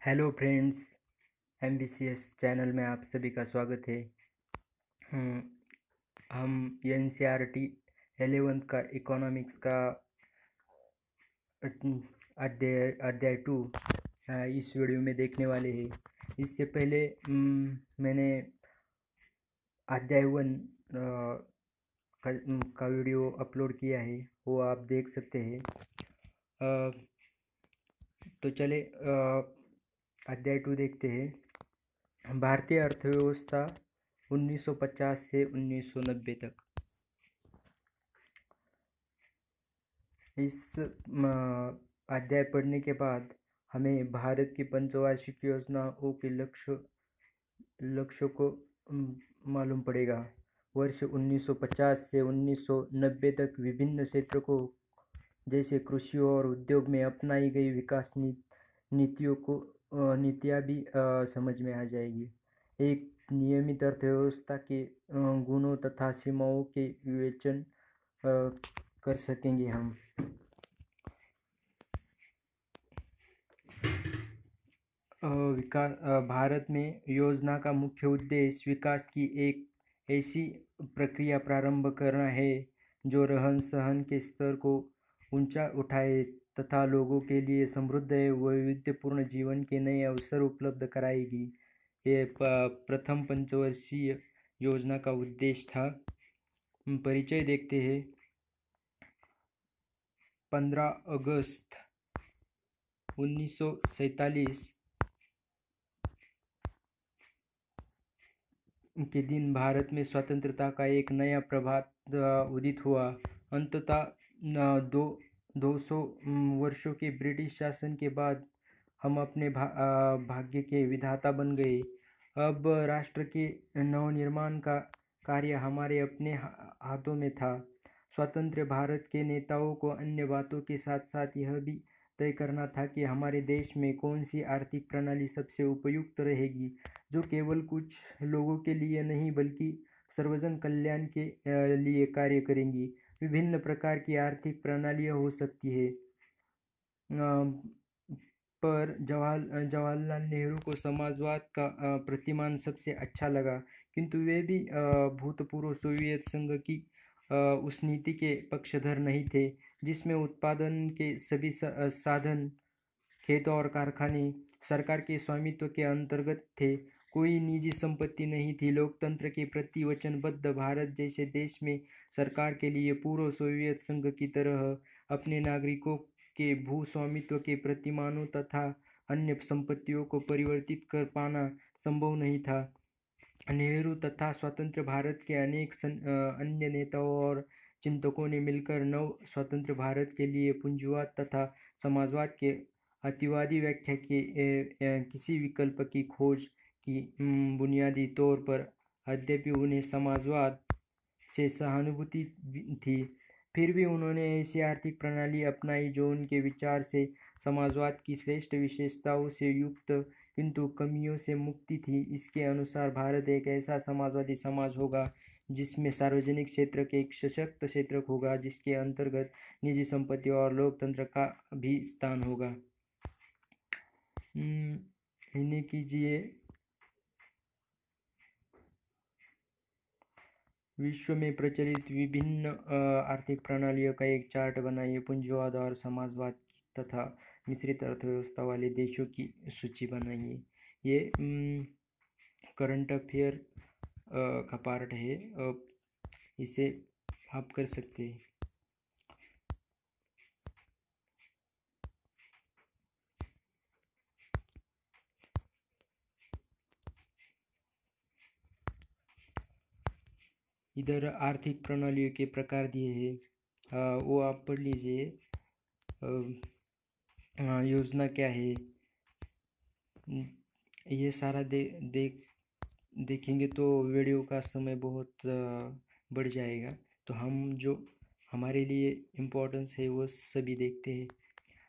Hello friends, एमबीसीएस channel में आप सभी का स्वागत है। हम्म, हम एनसीईआरटी 11th का इकोनॉमिक्स का अध्याय 2 इस वीडियो में देखने वाले हैं। इससे पहले मैंने अध्याय 1 का वीडियो अपलोड किया है, वो आप देख सकते हैं। अ, तो चले अध्याय 2 देखते हैं। भारतीय अर्थव्यवस्था 1950 से 1990 तक। इस अध्याय पढ़ने के बाद हमें भारत की पंचवार्षिक योजनाओं के लक्ष्यों को मालूम पड़ेगा। वर्ष 1950 से 1990 तक विभिन्न क्षेत्रों जैसे कृषि और उद्योग में अपनाई गई विकास नीतियाँ भी समझ में आ जाएगी। एक नियमित अर्थव्यवस्था के गुणों तथा सीमाओं के विवेचन कर सकेंगे हम। भारत में योजना का मुख्य उद्देश्य विकास की एक ऐसी प्रक्रिया प्रारंभ करना है जो रहन सहन के स्तर को ऊंचा उठाए तथा लोगों के लिए समृद्ध एवं वैविध्यपूर्ण जीवन के नए अवसर उपलब्ध कराएगी। ये प्रथम पंचवर्षीय योजना का उद्देश्य था। परिचय देखते हैं। 15 अगस्त 1947 के दिन भारत में स्वतंत्रता का एक नया प्रभात उदित हुआ। अंततः 200 वर्षों के ब्रिटिश शासन के बाद हम अपने भाग्य के विधाता बन गए। अब राष्ट्र के नवनिर्माण का कार्य हमारे अपने हाथों में था। स्वतंत्र भारत के नेताओं को अन्य बातों के साथ साथ यह भी तय करना था कि हमारे देश में कौन सी आर्थिक प्रणाली सबसे उपयुक्त रहेगी, जो केवल कुछ लोगों के लिए नहीं बल्कि सर्वजन कल्याण के लिए कार्य करेंगी। विभिन्न प्रकार की आर्थिक प्रणालियाँ हो सकती है, पर जवाहरलाल नेहरू को समाजवाद का प्रतिमान सबसे अच्छा लगा, किंतु वे भी भूतपूर्व सोवियत संघ की उस नीति के पक्षधर नहीं थे जिसमें उत्पादन के सभी साधन, खेत और कारखाने सरकार के स्वामित्व के अंतर्गत थे। कोई निजी संपत्ति नहीं थी। लोकतंत्र के प्रति वचनबद्ध भारत जैसे देश में सरकार के लिए पूर्व सोवियत संघ की तरह अपने नागरिकों के भू स्वामित्व के प्रतिमानों तथा अन्य संपत्तियों को परिवर्तित कर पाना संभव नहीं था। नेहरू तथा स्वतंत्र भारत के अनेक अन्य नेताओं और चिंतकों ने मिलकर नव स्वतंत्र भारत के लिए पूंजीवाद तथा समाजवाद के अतिवादी व्याख्या के किसी विकल्प की खोज की। बुनियादी तौर पर यद्यपि उन्हें समाजवाद से सहानुभूति थी, फिर भी उन्होंने ऐसी आर्थिक प्रणाली अपनाई जो उनके विचार से समाजवाद की श्रेष्ठ विशेषताओं से युक्त किंतु कमियों से मुक्ति थी। इसके अनुसार भारत एक ऐसा समाजवादी समाज होगा जिसमें सार्वजनिक क्षेत्र के एक सशक्त क्षेत्र होगा, जिसके अंतर्गत निजी संपत्ति और लोकतंत्र का भी स्थान होगा। इन्हें कीजिए। विश्व में प्रचलित विभिन्न आर्थिक प्रणालियों का एक चार्ट बनाइए। पूंजीवाद और समाजवाद तथा मिश्रित अर्थव्यवस्था वाले देशों की सूची बनाइए। ये करंट अफेयर का पार्ट है, इसे आप कर सकते हैं। इधर आर्थिक प्रणालियों के प्रकार दिए हैं, वो आप पढ़ लीजिए। योजना क्या है, ये सारा देखेंगे तो वीडियो का समय बहुत बढ़ जाएगा। तो हम जो हमारे लिए इम्पोर्टेंस है वो सभी देखते हैं।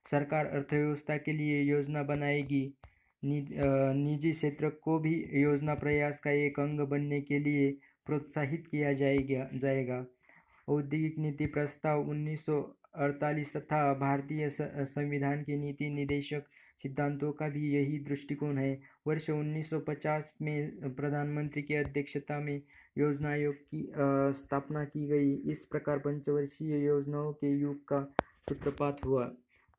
सरकार अर्थव्यवस्था के लिए योजना बनाएगी। निजी क्षेत्र को भी योजना प्रयास का एक अंग बनने के लिए प्रोत्साहित किया जाएगा। औद्योगिक नीति प्रस्ताव 1948 तथा भारतीय संविधान की नीति निदेशक सिद्धांतों का भी यही दृष्टिकोण है। वर्ष 1950 में प्रधानमंत्री की अध्यक्षता में योजना आयोग की स्थापना की गई। इस प्रकार पंचवर्षीय योजनाओं के युग का सूत्रपात हुआ।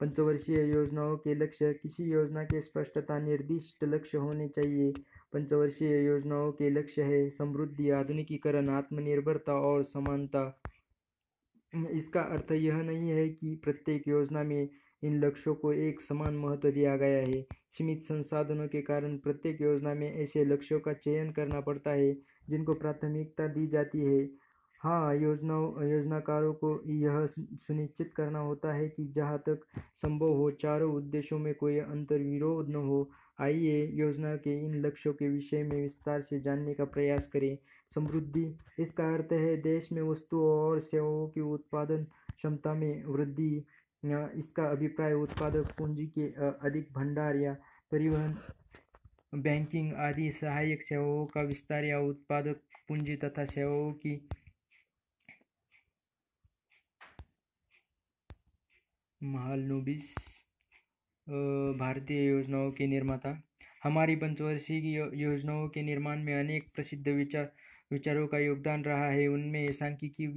पंचवर्षीय योजनाओं के लक्ष्य: किसी योजना के स्पष्टता निर्दिष्ट लक्ष्य होने चाहिए। पंचवर्षीय योजनाओं के लक्ष्य है समृद्धि, आधुनिकीकरण, आत्मनिर्भरता और समानता। इसका अर्थ यह नहीं है कि प्रत्येक योजना में इन लक्ष्यों को एक समान महत्व दिया गया है। सीमित संसाधनों के कारण प्रत्येक योजना में ऐसे लक्ष्यों का चयन करना पड़ता है जिनको प्राथमिकता दी जाती है। हाँ, योजनाकारों को यह सुनिश्चित करना होता है कि जहाँ तक संभव हो चारों उद्देश्यों में कोई अंतर्विरोध न हो। आइए योजना के इन लक्ष्यों के विषय में विस्तार से जानने का प्रयास करें। समृद्धि: इसका अर्थ है देश में वस्तुओं और सेवाओं की उत्पादन क्षमता में वृद्धि। इसका अभिप्राय उत्पादक पूंजी के अधिक भंडार या परिवहन, बैंकिंग आदि सहायक सेवाओं का विस्तार या उत्पादक पूंजी तथा सेवाओं की महालनोबिस। भारतीय योजनाओं के निर्माता: हमारी पंचवर्षीय योजनाओं के निर्माण में अनेक प्रसिद्ध विचारों का योगदान रहा है। उनमें सांख्यिकी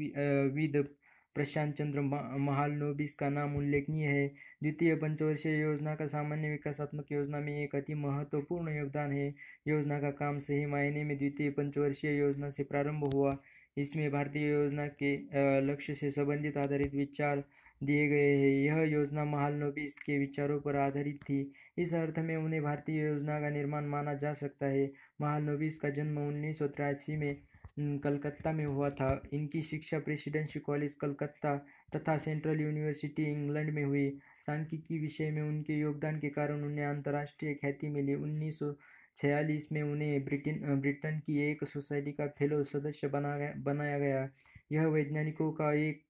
विद प्रशांत चंद्र महालनोबिस का नाम उल्लेखनीय है। द्वितीय पंचवर्षीय योजना का सामान्य विकासात्मक योजना में एक अति महत्वपूर्ण योगदान है। योजना का काम सही मायने में द्वितीय पंचवर्षीय योजना से प्रारंभ हुआ। इसमें भारतीय योजना के लक्ष्य से संबंधित आधारित विचार दिए गए हैं। यह योजना महालनोबिस के विचारों पर आधारित थी। इस अर्थ में उन्हें भारतीय योजना का निर्माण माना जा सकता है। महालनोबिस का जन्म 1983 में कलकत्ता में हुआ था। इनकी शिक्षा प्रेसिडेंसी कॉलेज कलकत्ता तथा सेंट्रल यूनिवर्सिटी इंग्लैंड में हुई। सांख्यिकी विषय में उनके योगदान के कारण उन्हें अंतर्राष्ट्रीय ख्याति मिली। 1946 में उन्हें ब्रिटेन की एक सोसाइटी का फेलो सदस्य बनाया गया। यह वैज्ञानिकों का एक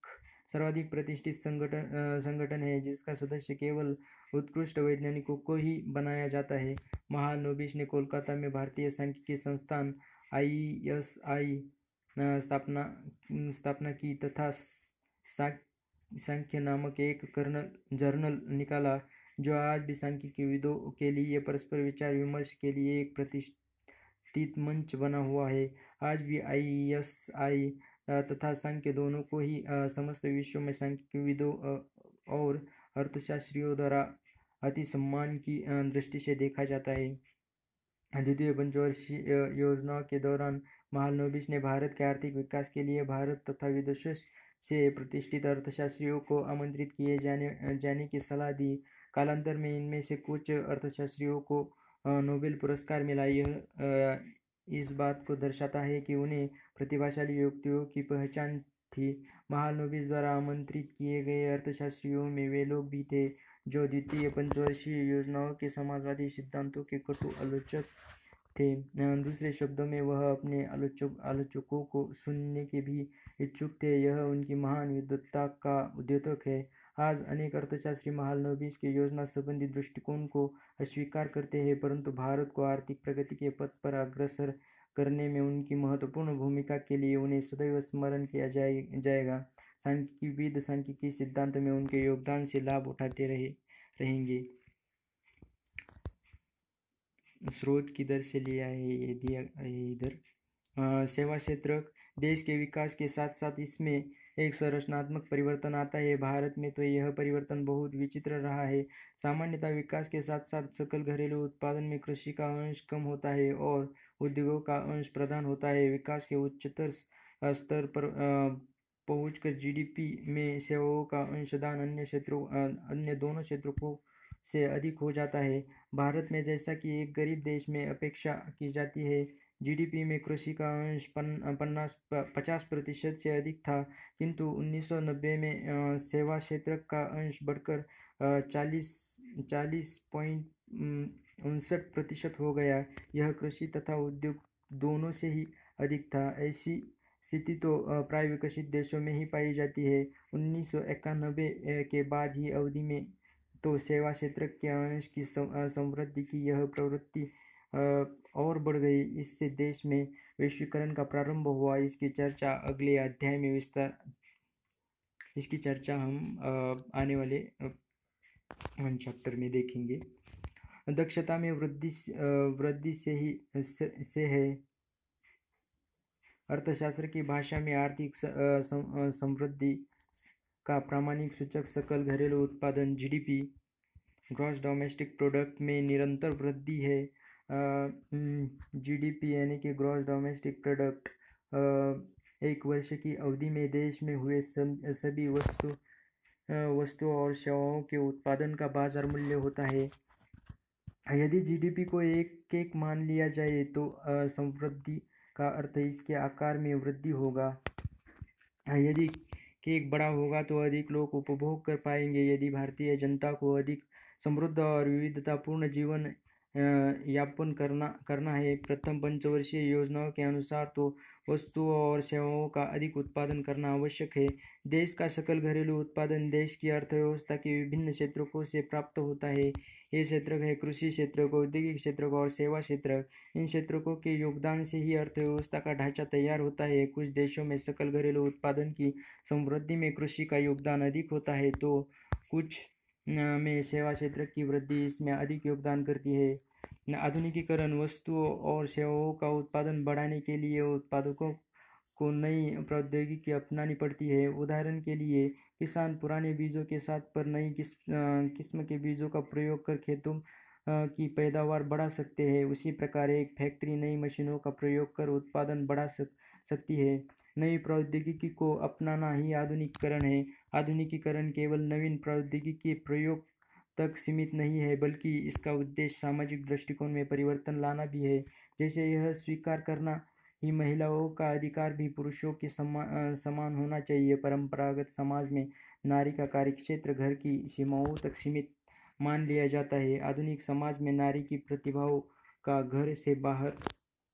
सर्वाधिक प्रतिष्ठित संगठन है जिसका सदस्य केवल उत्कृष्ट वैज्ञानिकों को ही बनाया जाता है। महालनोबिस ने कोलकाता में भारतीय सांख्यिकी संस्थान ISI स्थापना की तथा सांख्य नामक एक जर्नल निकाला जो आज भी सांख्यिकीविदों के लिए परस्पर विचार विमर्श के लिए एक प्रतिष्ठित मंच बना हुआ है। आज भी ISI तथा सांख्य दोनों को ही समस्त विश्व में सांख्यिकीविदों और अर्थशास्त्रियों द्वारा अति सम्मान की दृष्टि से देखा जाता है। द्वितीय पंचवर्षीय योजना के दौरान महालनोबिस ने भारत के आर्थिक विकास के लिए भारत तथा विदेशों से प्रतिष्ठित अर्थशास्त्रियों को आमंत्रित किए जाने की सलाह दी। कालांतर में इनमें से कुछ अर्थशास्त्रियों को नोबेल पुरस्कार मिला। यह इस बात को दर्शाता है कि उन्हें प्रतिभाशाली व्यक्तियों की पहचान थी। महालनोबिस द्वारा आमंत्रित किए गए अर्थशास्त्रियों में वे लोग भी थे जो द्वितीय पंचवर्षीय योजनाओं के समाजवादी सिद्धांतों के कटु आलोचक थे। दूसरे शब्दों में वह अपने आलोचकों को सुनने के भी इच्छुक थे। यह उनकी महान विद्वत्ता का द्योतक है। आज अनेक अर्थशास्त्री महालनोबिस के योजना संबंधी दृष्टिकोण को अस्वीकार करते हैं, परंतु भारत को आर्थिक प्रगति के पथ पर अग्रसर करने में उनकी महत्वपूर्ण भूमिका के लिए उन्हें सदैव स्मरण किया जाएगा। सांख्यिकीविद सांख्यिकी सिद्धांत में उनके योगदान से लाभ उठाते रहेंगे। स्रोत किधर से लिया है ये दिया है इधर। सेवा क्षेत्र: देश के विकास के साथ साथ इसमें एक संरचनात्मक परिवर्तन आता है। भारत में तो यह परिवर्तन बहुत विचित्र रहा है। सामान्यतः विकास के साथ साथ सकल घरेलू उत्पादन में कृषि का अंश कम होता है और उद्योगों का अंश प्रधान होता है। विकास के उच्चतर स्तर पर पहुंचकर GDP में सेवाओं का अंशदान अन्य दोनों क्षेत्रों से अधिक हो जाता है। भारत में, जैसा कि एक गरीब देश में अपेक्षा की जाती है, GDP में कृषि का अंश 50% से अधिक था, किंतु 1990 में सेवा क्षेत्र का अंश बढ़कर 40.59% हो गया। यह कृषि तथा उद्योग दोनों से ही अधिक था। ऐसी स्थिति तो प्राय विकसित देशों में ही पाई जाती है। 1991 के बाद ही अवधि में तो सेवा क्षेत्र के अंश की समृद्धि की यह प्रवृत्ति और बढ़ गई। इससे देश में वैश्वीकरण का प्रारंभ हुआ। इसकी चर्चा अगले अध्याय में इसकी चर्चा हम आने वाले चैप्टर में देखेंगे। दक्षता में वृद्धि से है। अर्थशास्त्र की भाषा में आर्थिक समृद्धि का प्रामाणिक सूचक सकल घरेलू उत्पादन जीडीपी, ग्रॉस डोमेस्टिक प्रोडक्ट में निरंतर वृद्धि है। जीडीपी यानी कि ग्रॉस डोमेस्टिक प्रोडक्ट एक वर्ष की अवधि में देश में हुए सभी वस्तुओं और सेवाओं के उत्पादन का बाजार मूल्य होता है। यदि जीडीपी को एक एक मान लिया जाए तो समृद्धि का अर्थ इसके आकार में वृद्धि होगा। यदि केक बड़ा होगा तो अधिक लोग उपभोग कर पाएंगे। यदि भारतीय जनता को अधिक समृद्ध और विविधतापूर्ण जीवन यापन करना है, प्रथम पंचवर्षीय योजनाओं के अनुसार तो वस्तुओं और सेवाओं का अधिक उत्पादन करना आवश्यक है। देश का सकल घरेलू उत्पादन देश की अर्थव्यवस्था के विभिन्न क्षेत्रों से प्राप्त होता है। ये क्षेत्र है कृषि क्षेत्र, औद्योगिक क्षेत्र और सेवा क्षेत्र। इन क्षेत्रों के योगदान से ही अर्थव्यवस्था का ढांचा तैयार होता है। कुछ देशों में सकल घरेलू उत्पादन की समृद्धि में कृषि का योगदान अधिक होता है तो कुछ में सेवा क्षेत्र की वृद्धि इसमें अधिक योगदान करती है। आधुनिकीकरण, वस्तुओं और सेवाओं का उत्पादन बढ़ाने के लिए उत्पादकों को नई प्रौद्योगिकी अपनानी पड़ती है। उदाहरण के लिए किसान पुराने बीजों के साथ पर नई किस्म के बीजों का प्रयोग कर खेतों की पैदावार बढ़ा सकते हैं। उसी प्रकार एक फैक्ट्री नई मशीनों का प्रयोग कर उत्पादन बढ़ा सकती है। नई प्रौद्योगिकी को अपनाना ही आधुनिकीकरण है। आधुनिकीकरण केवल नवीन प्रौद्योगिकी प्रयोग तक सीमित नहीं है, बल्कि इसका उद्देश्य सामाजिक दृष्टिकोण में परिवर्तन लाना भी है। जैसे यह स्वीकार करना ही महिलाओं का अधिकार भी पुरुषों के समान होना चाहिए। परंपरागत समाज में नारी का कार्यक्षेत्र घर की सीमाओं तक सीमित मान लिया जाता है। आधुनिक समाज में नारी की प्रतिभाओं का घर से बाहर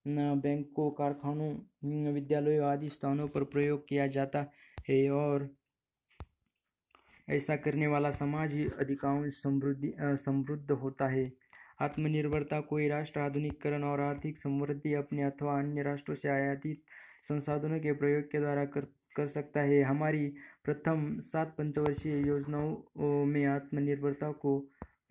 बैंकों, कारखानों, विद्यालयों आदि स्थानों पर प्रयोग किया जाता है और ऐसा करने वाला समाज ही अधिकांश समृद्ध होता है। आत्मनिर्भरता, कोई राष्ट्र आधुनिकीकरण और आर्थिक समृद्धि अपने अथवा अन्य राष्ट्रों से आयातित संसाधनों के प्रयोग के द्वारा कर सकता है। हमारी प्रथम 7 पंचवर्षीय योजनाओं में आत्मनिर्भरता को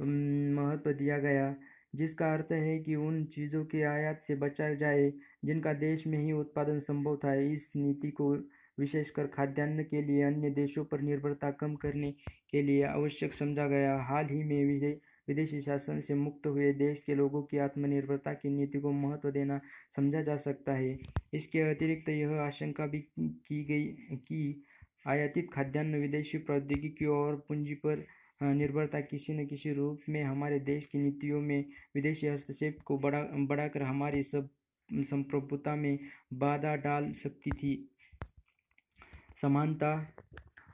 महत्व दिया गया, जिसका अर्थ है कि उन चीज़ों के आयात से बचा जाए जिनका देश में ही उत्पादन संभव था। इस नीति को विशेषकर खाद्यान्न के लिए अन्य देशों पर निर्भरता कम करने के लिए आवश्यक समझा गया। हाल ही में विदेशी शासन से मुक्त हुए देश के लोगों की आत्मनिर्भरता की नीति को महत्व देना समझा जा सकता है। इसके अतिरिक्त यह आशंका भी की गई कि आयातित खाद्यान्न, विदेशी प्रौद्योगिकी और पूंजी पर निर्भरता किसी न किसी रूप में हमारे देश की नीतियों में विदेशी हस्तक्षेप को बढ़ाकर हमारी संप्रभुता में बाधा डाल सकती थी। समानता,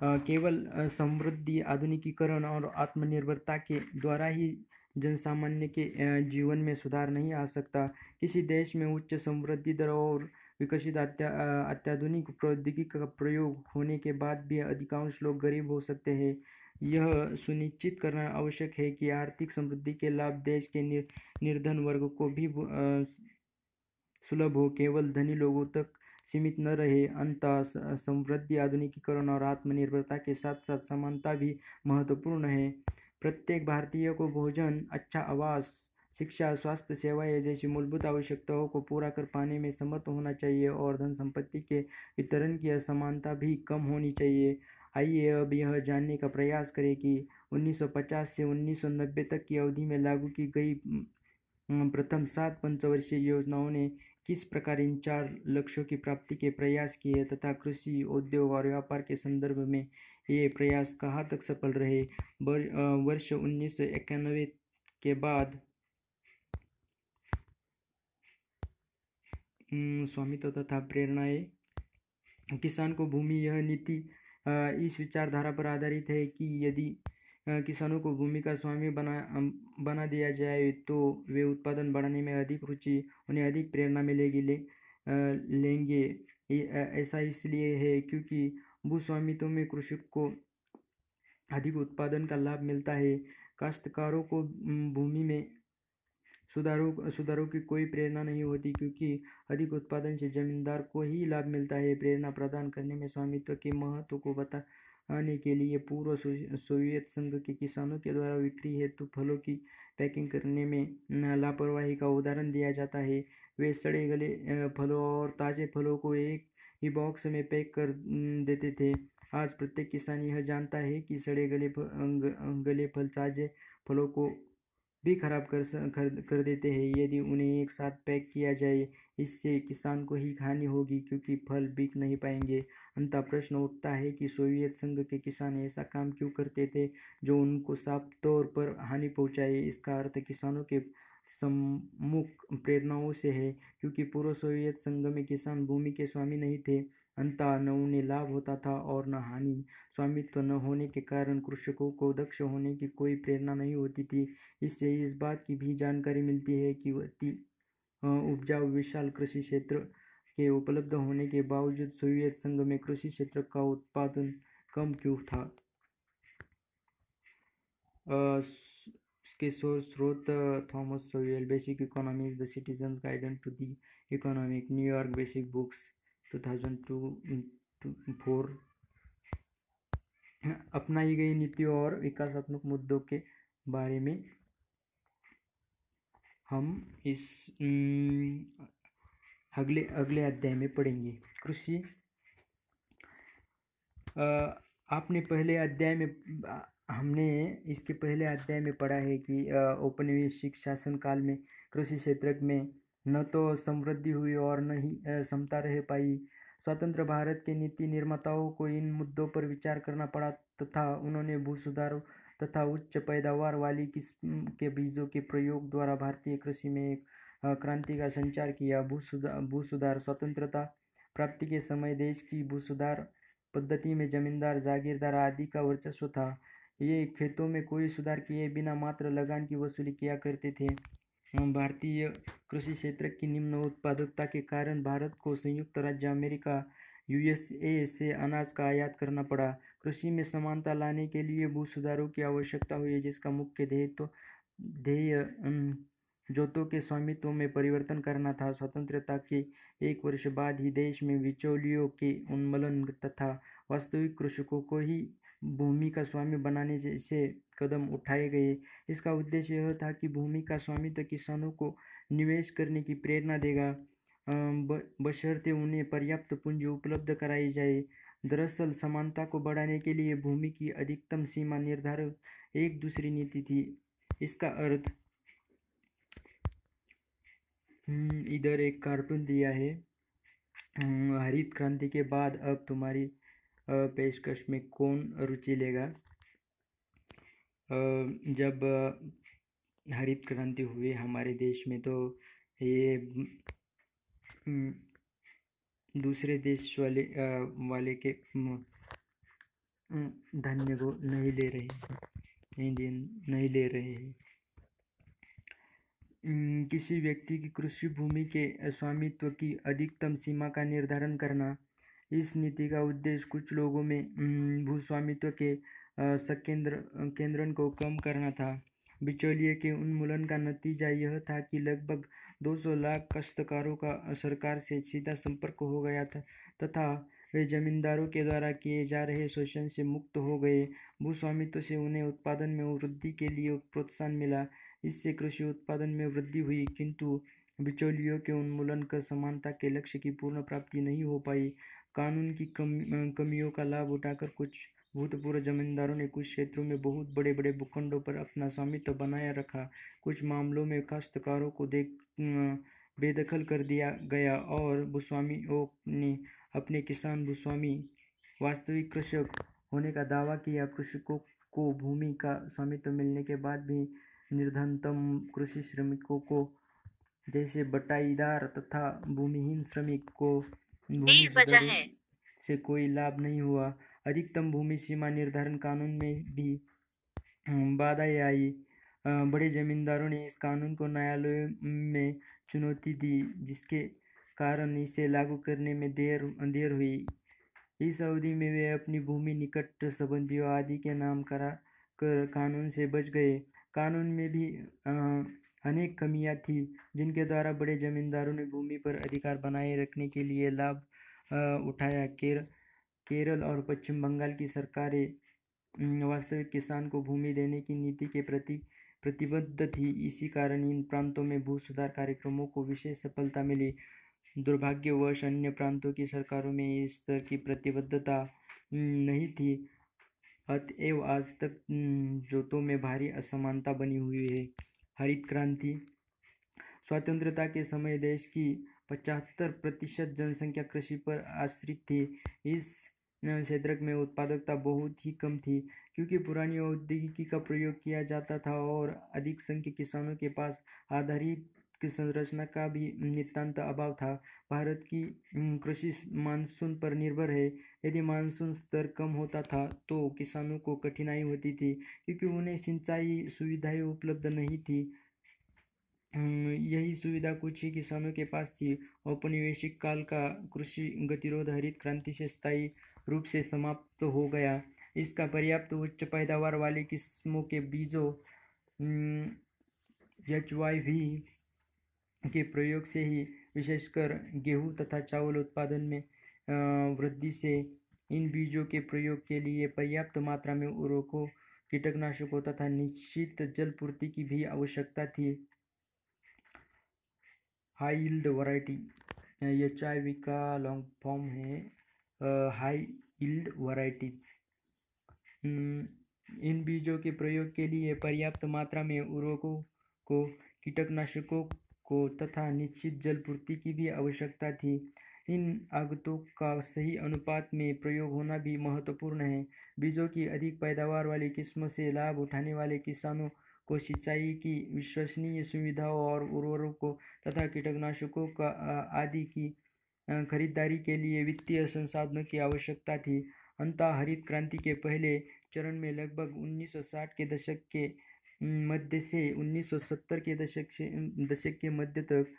केवल समृद्धि, आधुनिकीकरण और आत्मनिर्भरता के द्वारा ही जनसामान्य के जीवन में सुधार नहीं आ सकता। किसी देश में उच्च समृद्धि दर और विकसित अत्याधुनिक प्रौद्योगिकी का प्रयोग होने के बाद भी अधिकांश लोग गरीब हो सकते हैं। यह सुनिश्चित करना आवश्यक है कि आर्थिक समृद्धि के लाभ देश के निर्धन वर्ग को भी सुलभ हो, केवल धनी लोगों तक सीमित न रहे। अंततः समृद्धि, आधुनिकीकरण और आत्मनिर्भरता के साथ साथ समानता भी महत्वपूर्ण है। प्रत्येक भारतीय को भोजन, अच्छा आवास, शिक्षा, स्वास्थ्य सेवाएं जैसी मूलभूत आवश्यकताओं को पूरा कर पाने में समर्थ होना चाहिए और धन संपत्ति के वितरण की असमानता भी कम होनी चाहिए। आइए अब यह जानने का प्रयास करें कि 1950 से 1990 तक की अवधि में लागू की गई प्रथम 7 पंचवर्षीय योजनाओं ने किस प्रकार इन 4 लक्ष्यों की प्राप्ति के प्रयास किए तथा कृषि, उद्योग और व्यापार के संदर्भ में ये प्रयास कहाँ तक सफल रहे। वर्ष 1991 के बाद स्वामित्व तथा प्रेरणाएं। किसान को भूमि, यह नीति इस विचारधारा पर आधारित है कि यदि किसानों को भूमि का स्वामी बना दिया जाए तो वे उत्पादन बढ़ाने में अधिक रुचि, उन्हें अधिक प्रेरणा लेंगे। ऐसा इसलिए है क्योंकि भूस्वामित्व में कृषक को अधिक उत्पादन का लाभ मिलता है। काश्तकारों को भूमि में सुधारों की कोई प्रेरणा नहीं होती क्योंकि अधिक उत्पादन से जमींदार को ही लाभ मिलता है। प्रेरणा प्रदान करने में स्वामित्व के महत्व को आने के लिए पूर्व सोवियत संघ के किसानों के द्वारा बिक्री हेतु फलों की पैकिंग करने में लापरवाही का उदाहरण दिया जाता है। वे सड़े गले फलों और ताज़े फलों को एक ही बॉक्स में पैक कर देते थे। आज प्रत्येक किसान यह जानता है कि सड़े गले फल ताज़े फलों को भी खराब कर देते हैं। यदि उन्हें एक साथ पैक किया जाए, इससे किसान को ही हानि होगी क्योंकि फल बिक नहीं पाएंगे। अंततः प्रश्न उठता है कि सोवियत संघ के किसान ऐसा काम क्यों करते थे जो उनको साफ तौर पर हानि पहुंचाए। इसका अर्थ किसानों के सम्मुख प्रेरणाओं से है, क्योंकि पूर्व सोवियत संघ में किसान भूमि के स्वामी नहीं थे। अंततः न उन्हें लाभ होता था और न हानि। स्वामित्व न होने के कारण कृषकों को दक्ष होने की कोई प्रेरणा नहीं होती थी। इससे इस बात की भी जानकारी मिलती है कि अति उपजाऊ विशाल कृषि क्षेत्र के उपलब्ध होने के बावजूद सोवियत संघ में कृषि क्षेत्र का उत्पादन कम क्यों था। इसके स्रोत Thomas Sowell, basic economics, the citizens guidance to the economic, New York basic books 2002-4। अपनाई गई नीतियों और विकासात्मक मुद्दों के बारे में हम इस अगले अध्याय में पढ़ेंगे। कृषि आपने पहले अध्याय में हमने इसके पहले अध्याय में पढ़ा है कि औपनिवेशिक शासन काल में कृषि क्षेत्र में न तो समृद्धि हुई और न ही समता रह पाई। स्वतंत्र भारत के नीति निर्माताओं को इन मुद्दों पर विचार करना पड़ा तथा उन्होंने भू सुधारों तथा उच्च पैदावार वाली किस्म के बीजों के प्रयोग द्वारा भारतीय कृषि में एक क्रांति का संचार किया। भू सुधार स्वतंत्रता प्राप्ति के समय देश की भू सुधार पद्धति में जमींदार, जागीरदार आदि का वर्चस्व था। ये खेतों में कोई सुधार किए बिना मात्र लगान की वसूली किया करते थे। भारतीय कृषि क्षेत्र की निम्न उत्पादकता के कारण भारत को संयुक्त राज्य अमेरिका यूएसए से अनाज का आयात करना पड़ा। कृषि में समानता लाने के लिए भू सुधारों की आवश्यकता हुई, जिसका मुख्य ध्येय जोतों के स्वामित्व में परिवर्तन करना था। स्वतंत्रता के एक वर्ष बाद ही देश में बिचौलियों के उन्मूलन तथा वास्तविक कृषकों को ही भूमि का स्वामी बनाने जैसे कदम उठाए गए। इसका उद्देश्य यह था कि भूमि का स्वामित्व किसानों को निवेश करने की प्रेरणा देगा, बशर्ते उन्हें पर्याप्त पूंजी उपलब्ध कराई जाए। दरअसल समानता को बढ़ाने के लिए भूमि की अधिकतम सीमा निर्धारण एक दूसरी नीति थी। इसका अर्थ इधर एक कार्टून दिया है। हरित क्रांति के बाद अब तुम्हारी पेशकश में कौन रुचि लेगा। जब हरित क्रांति हुई हमारे देश में तो ये दूसरे देश वाले के धान्य को नहीं ले रहे हैं, नहीं ले रहे हैं। किसी व्यक्ति की कृषि भूमि के स्वामित्व की अधिकतम सीमा का निर्धारण करना। इस नीति का उद्देश्य कुछ लोगों में भूस्वामित्व के केंद्रन को कम करना था। बिचौलिए के उन्मूलन का नतीजा यह था कि लगभग 200 लाख काश्तकारों का सरकार से सीधा संपर्क हो गया था तथा वे जमींदारों के द्वारा किए जा रहे शोषण से मुक्त हो गए। भूस्वामित्व से उन्हें उत्पादन में वृद्धि के लिए प्रोत्साहन मिला। इससे कृषि उत्पादन में वृद्धि हुई, किंतु बिचौलियों के उन्मूलन कर समानता के लक्ष्य की पूर्ण प्राप्ति नहीं हो पाई। कानून की कमियों का लाभ उठाकर कुछ भूतपूर्व जमींदारों ने कुछ क्षेत्रों में बहुत बड़े बड़े भूखंडों पर अपना स्वामित्व बनाए रखा। कुछ मामलों में काश्तकारों को बेदखल कर दिया गया और भूस्वामियों ने अपने किसान भूस्वामी वास्तविक कृषक होने का दावा किया। कृषकों को भूमि का स्वामित्व मिलने के बाद भी निर्धनतम कृषि श्रमिकों को जैसे बटाईदार तथा भूमिहीन श्रमिक को भूमि सुधारों से कोई लाभ नहीं हुआ। अधिकतम भूमि सीमा निर्धारण कानून में भी बाधाएं आई। बड़े जमींदारों ने इस कानून को न्यायालय में चुनौती दी, जिसके कारण इसे लागू करने में देर हुई। इस अवधि में वे अपनी भूमि निकट संबंधियों आदि के नाम करा कर कानून से बच गए। कानून में भी अनेक कमियां थी, जिनके द्वारा बड़े जमींदारों ने भूमि पर अधिकार बनाए रखने के लिए लाभ उठाया। केरल और पश्चिम बंगाल की सरकारें वास्तविक किसान को भूमि देने की नीति के प्रति प्रतिबद्ध थी। इसी कारण इन प्रांतों में भू सुधार कार्यक्रमों को विशेष सफलता मिली। दुर्भाग्यवश अन्य प्रांतों की सरकारों में इस स्तर की प्रतिबद्धता नहीं थी। अतएव आज तक जोतों में भारी असमानता बनी हुई है। हरित क्रांति। स्वतंत्रता के समय देश की 75% जनसंख्या कृषि पर आश्रित थी। इस क्षेत्र में उत्पादकता बहुत ही कम थी, क्योंकि पुरानी औद्योगिकी का प्रयोग किया जाता था और अधिक संख्यक किसानों के पास आधारित की संरचना का भी नितांत अभाव था। भारत की कृषि मानसून पर निर्भर है। यदि मानसून स्तर कम होता था तो किसानों को कठिनाई होती थी, क्योंकि उन्हें सिंचाई सुविधाएं उपलब्ध नहीं थी। यही सुविधा कुछ ही किसानों के पास थी। औपनिवेशिक काल का कृषि गतिरोध हरित क्रांति से स्थायी रूप से समाप्त हो गया। इसका पर्याप्त उच्च पैदावार वाली किस्मों के बीजों HYV के प्रयोग से ही, विशेषकर गेहूं तथा चावल उत्पादन में वृद्धि से, इन बीजों के प्रयोग के लिए पर्याप्त मात्रा में उर्वरकों, कीटनाशकों तथा निश्चित जलपूर्ति की भी आवश्यकता थी। हाई यील्ड वैरायटी, HYV का लॉन्ग फॉर्म है हाई यील्ड वैरायटीज। इन बीजों के प्रयोग के लिए पर्याप्त मात्रा में उर्वरकों को, कीटनाशकों को तथा निश्चित जलपूर्ति की भी आवश्यकता थी। इन आगतों का सही अनुपात में प्रयोग होना भी महत्वपूर्ण है। बीजों की अधिक पैदावार वाली किस्म से लाभ उठाने वाले किसानों को सिंचाई की विश्वसनीय सुविधाओं और उर्वरकों तथा कीटनाशकों का आदि की खरीदारी के लिए वित्तीय संसाधनों की आवश्यकता थी। अंततः हरित क्रांति के पहले चरण में लगभग 1960 के दशक के मध्य से 1970 के दशक के मध्य तक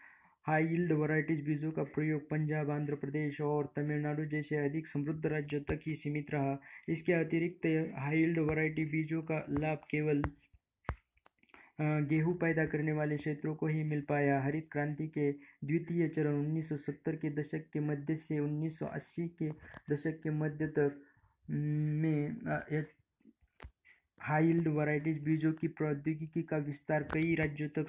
हाई यील्ड वैरायटीज बीजों का प्रयोग पंजाब, आंध्र प्रदेश और तमिलनाडु जैसे अधिक समृद्ध राज्यों तक ही सीमित रहा। इसके अतिरिक्त हाई यील्ड वैरायटी बीजों का लाभ केवल गेहूं पैदा करने वाले क्षेत्रों को ही मिल पाया। हरित क्रांति के द्वितीय चरण 1970 के दशक के मध्य से 1980 के दशक के मध्य तक में हाई यील्ड वैरायटीज बीजों की प्रौद्योगिकी का विस्तार कई राज्यों तक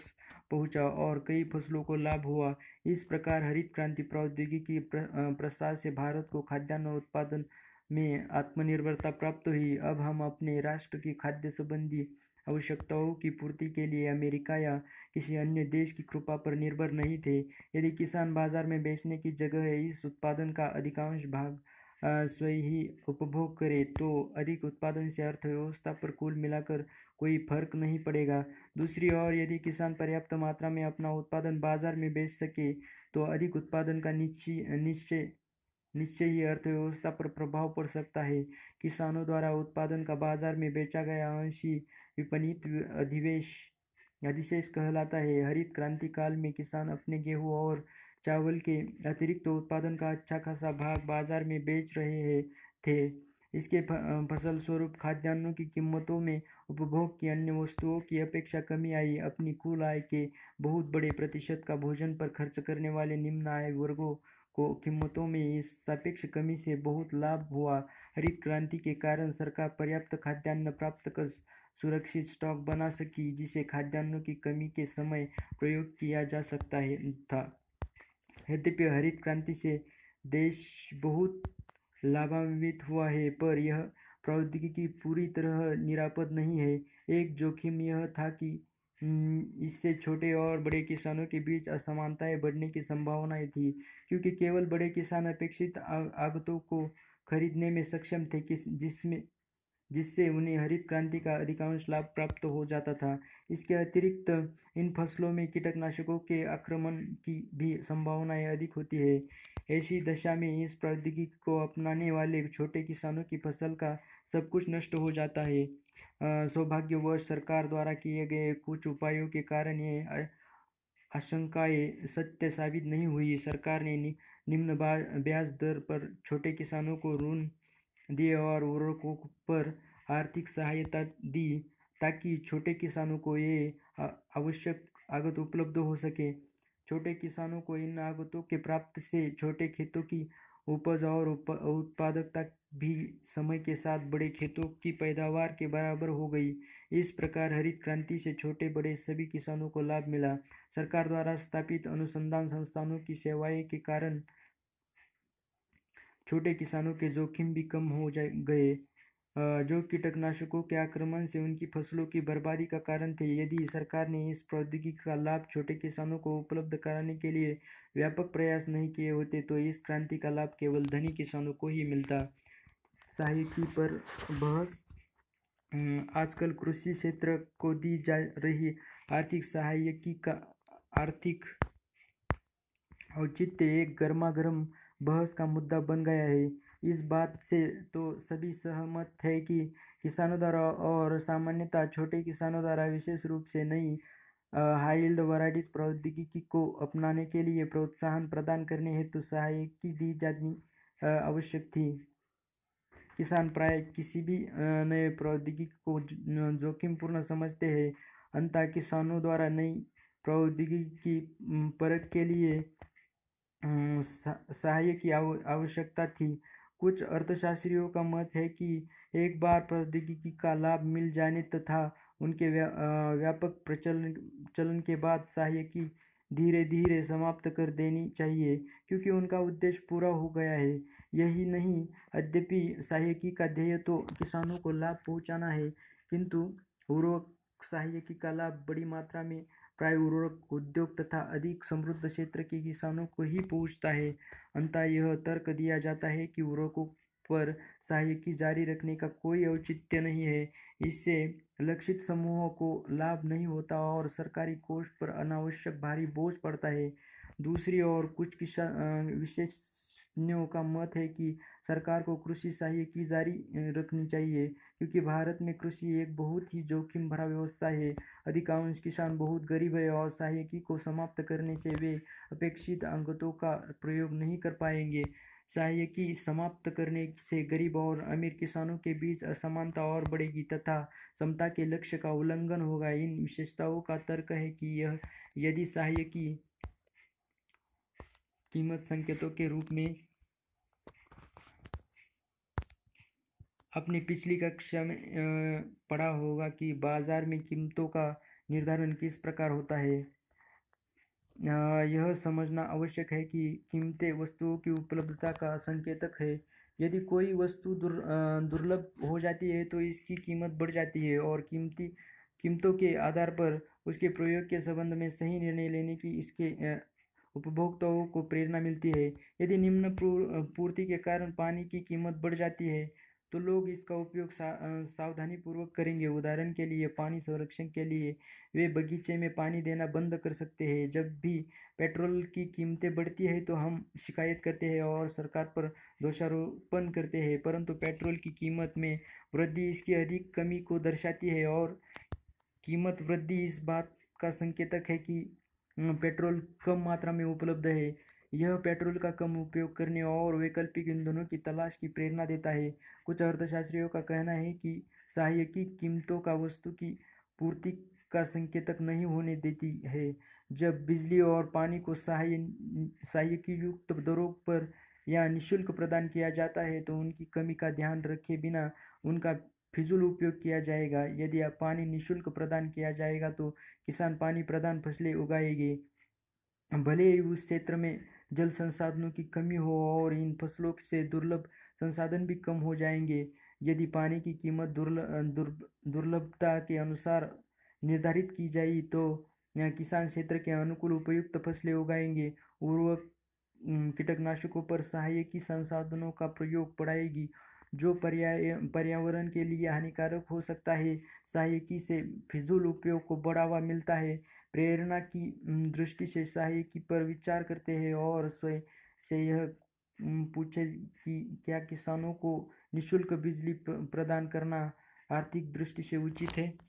पहुंचा और कई फसलों को लाभ हुआ। इस प्रकार हरित क्रांति प्रौद्योगिकी प्रसार से भारत को खाद्यान्न उत्पादन में आत्मनिर्भरता प्राप्त हुई। अब हम अपने राष्ट्र की खाद्य संबंधी आवश्यकताओं की पूर्ति के लिए अमेरिका या किसी अन्य देश की कृपा पर निर्भर नहीं थे। यदि किसान बाजार में बेचने की जगह इस उत्पादन का अधिकांश भाग स्वयं ही उपभोग करे तो अधिक उत्पादन से अर्थव्यवस्था पर कुल मिलाकर कोई फर्क नहीं पड़ेगा। दूसरी ओर यदि किसान पर्याप्त मात्रा में अपना उत्पादन बाजार में बेच सके तो अधिक उत्पादन का निश्चय ही अर्थव्यवस्था पर प्रभाव पड़ सकता है। किसानों द्वारा उत्पादन का बाजार में बेचा गया अंश ही विपणित अधिशेष कहलाता है। हरित क्रांति काल में किसान अपने गेहूं और चावल के अतिरिक्त उत्पादन का अच्छा खासा भाग बाजार में बेच रहे थे। इसके फसल स्वरूप खाद्यान्नों की कीमतों में उपभोग की अन्य वस्तुओं की अपेक्षा कमी आई। अपनी कुल आय के बहुत बड़े प्रतिशत का भोजन पर खर्च करने वाले निम्न आय वर्गों को कीमतों में इस सापेक्ष कमी से बहुत लाभ हुआ। हरित क्रांति के कारण सरकार पर्याप्त खाद्यान्न प्राप्त कर सुरक्षित स्टॉक बना सकी, जिसे खाद्यान्नों की कमी के समय प्रयोग किया जा सकता था। यद्यपि हरित क्रांति से देश बहुत लाभान्वित हुआ है, पर यह प्रौद्योगिकी पूरी तरह निरापद नहीं है। एक जोखिम यह था कि इससे छोटे और बड़े किसानों के बीच असमानताएं बढ़ने की संभावनाएं थी, क्योंकि केवल बड़े किसान अपेक्षित आगतों को खरीदने में सक्षम थे जिससे उन्हें हरित क्रांति का अधिकांश लाभ प्राप्त हो जाता था। इसके अतिरिक्त इन फसलों में कीटनाशकों के आक्रमण की भी संभावनाएं अधिक होती है। ऐसी दशा में इस प्रौद्योगिकी को अपनाने वाले छोटे किसानों की फसल का सब कुछ नष्ट हो जाता है। सौभाग्यवश सरकार द्वारा किए गए कुछ उपायों के कारण ये आशंकाएं सत्य साबित नहीं हुई। सरकार ने निम्न ब्याज दर पर छोटे किसानों को ऋण दिए और उर्वरकों पर आर्थिक सहायता दी, ताकि छोटे किसानों को ये आवश्यक आगत उपलब्ध हो सके। छोटे किसानों को इन आगतों के प्राप्त से छोटे खेतों की उपज और उत्पादकता भी समय के साथ बड़े खेतों की पैदावार के बराबर हो गई। इस प्रकार हरित क्रांति से छोटे बड़े सभी किसानों को लाभ मिला। सरकार द्वारा स्थापित अनुसंधान संस्थानों की सेवाएं के कारण छोटे किसानों के जोखिम भी कम हो गए, जो कीटनाशकों के आक्रमण से उनकी फसलों की बर्बादी का कारण थे। यदि सरकार ने इस प्रौद्योगिकी का लाभ छोटे किसानों को उपलब्ध कराने के लिए व्यापक प्रयास नहीं किए होते तो इस क्रांति का लाभ केवल धनी किसानों को ही मिलता। सहायकी पर बहस। आजकल कृषि क्षेत्र को दी जा रही आर्थिक सहायकी का आर्थिक औचित्य एक गर्मागर्म बहस का मुद्दा बन गया है। इस बात से तो सभी सहमत है कि किसानों द्वारा और सामान्यतः छोटे किसानों द्वारा विशेष रूप से नई हाई यील्ड वैराइटीज प्रौद्योगिकी को अपनाने के लिए प्रोत्साहन प्रदान करने हेतु सहायकी दी जानी आवश्यक थी। किसान प्राय किसी भी नए प्रौद्योगिकी को जोखिमपूर्ण समझते हैं। अंततः किसानों द्वारा नई प्रौद्योगिकी की परख के लिए सहायता की आवश्यकता थी। कुछ अर्थशास्त्रियों का मत है कि एक बार प्रौद्योगिकी का लाभ मिल जाने तथा उनके व्यापक चलन के बाद सहायकी धीरे धीरे समाप्त कर देनी चाहिए, क्योंकि उनका उद्देश्य पूरा हो गया है। यही नहीं, यद्यपि सहायकी का ध्येय तो किसानों को लाभ पहुंचाना है, किंतु उर्वरक सहायकी का लाभ बड़ी मात्रा में प्राय उर्वरक उद्योग तथा अधिक समृद्ध क्षेत्र के किसानों को ही पहुंचता है। अंततः यह तर्क दिया जाता है कि उर्वरकों पर सहायकी जारी रखने का कोई औचित्य नहीं है। इससे लक्षित समूहों को लाभ नहीं होता और सरकारी कोष पर अनावश्यक भारी बोझ पड़ता है। दूसरी ओर कुछ विशेषज्ञों का मत है कि सरकार को कृषि सहायकी जारी रखनी चाहिए, क्योंकि भारत में कृषि एक बहुत ही जोखिम भरा व्यवसाय है। अधिकांश किसान बहुत गरीब है और सहायकी को समाप्त करने से वे अपेक्षित आगतों का प्रयोग नहीं कर पाएंगे। सहायकी समाप्त करने से गरीब और अमीर किसानों के बीच असमानता और बढ़ेगी तथा समता के लक्ष्य का उल्लंघन होगा। इन विशेषताओं का तर्क है कि यदि सहायकी कीमत संकेतों के रूप में अपनी पिछली कक्षा में पढ़ा होगा कि बाजार में कीमतों का निर्धारण किस प्रकार होता है। यह समझना आवश्यक है कि कीमतें वस्तुओं की उपलब्धता का संकेतक है। यदि कोई वस्तु दुर्लभ हो जाती है तो इसकी कीमत बढ़ जाती है और कीमतों के आधार पर उसके प्रयोग के संबंध में सही निर्णय लेने की इसके उपभोक्ताओं को प्रेरणा मिलती है। यदि निम्न पूर्ति के कारण पानी की कीमत बढ़ जाती है तो लोग इसका उपयोग सावधानीपूर्वक करेंगे। उदाहरण के लिए, पानी संरक्षण के लिए वे बगीचे में पानी देना बंद कर सकते हैं। जब भी पेट्रोल की कीमतें बढ़ती है तो हम शिकायत करते हैं और सरकार पर दोषारोपण करते हैं, परंतु पेट्रोल की कीमत में वृद्धि इसकी अधिक कमी को दर्शाती है और कीमत वृद्धि इस बात का संकेतक है कि पेट्रोल कम मात्रा में उपलब्ध है। यह पेट्रोल का कम उपयोग करने और वैकल्पिक ईंधनों की तलाश की प्रेरणा देता है। कुछ अर्थशास्त्रियों का कहना है कि सहायकी कीमतों का वस्तु की पूर्ति का संकेतक नहीं होने देती है। जब बिजली और पानी को सहायकी युक्त दरों पर या निःशुल्क प्रदान किया जाता है तो उनकी कमी का ध्यान रखे बिना उनका फिजूल उपयोग किया जाएगा। यदि पानी निःशुल्क प्रदान किया जाएगा तो किसान पानी प्रदान फसलें उगाएंगे, भले ही उस क्षेत्र में जल संसाधनों की कमी हो और इन फसलों से दुर्लभ संसाधन भी कम हो जाएंगे। यदि पानी की कीमत दुर्लभता के अनुसार निर्धारित की जाए तो किसान क्षेत्र के अनुकूल उपयुक्त फसलें उगाएंगे। उर्वरक कीटनाशकों पर सहायकी संसाधनों का प्रयोग बढ़ाएगी, जो पर्यावरण के लिए हानिकारक हो सकता है। सहायकी से फिजूल उपयोग को बढ़ावा मिलता है। प्रेरणा की दृष्टि से सहायकी पर विचार करते हैं और स्वयं से यह पूछे कि क्या किसानों को निःशुल्क बिजली प्रदान करना आर्थिक दृष्टि से उचित है।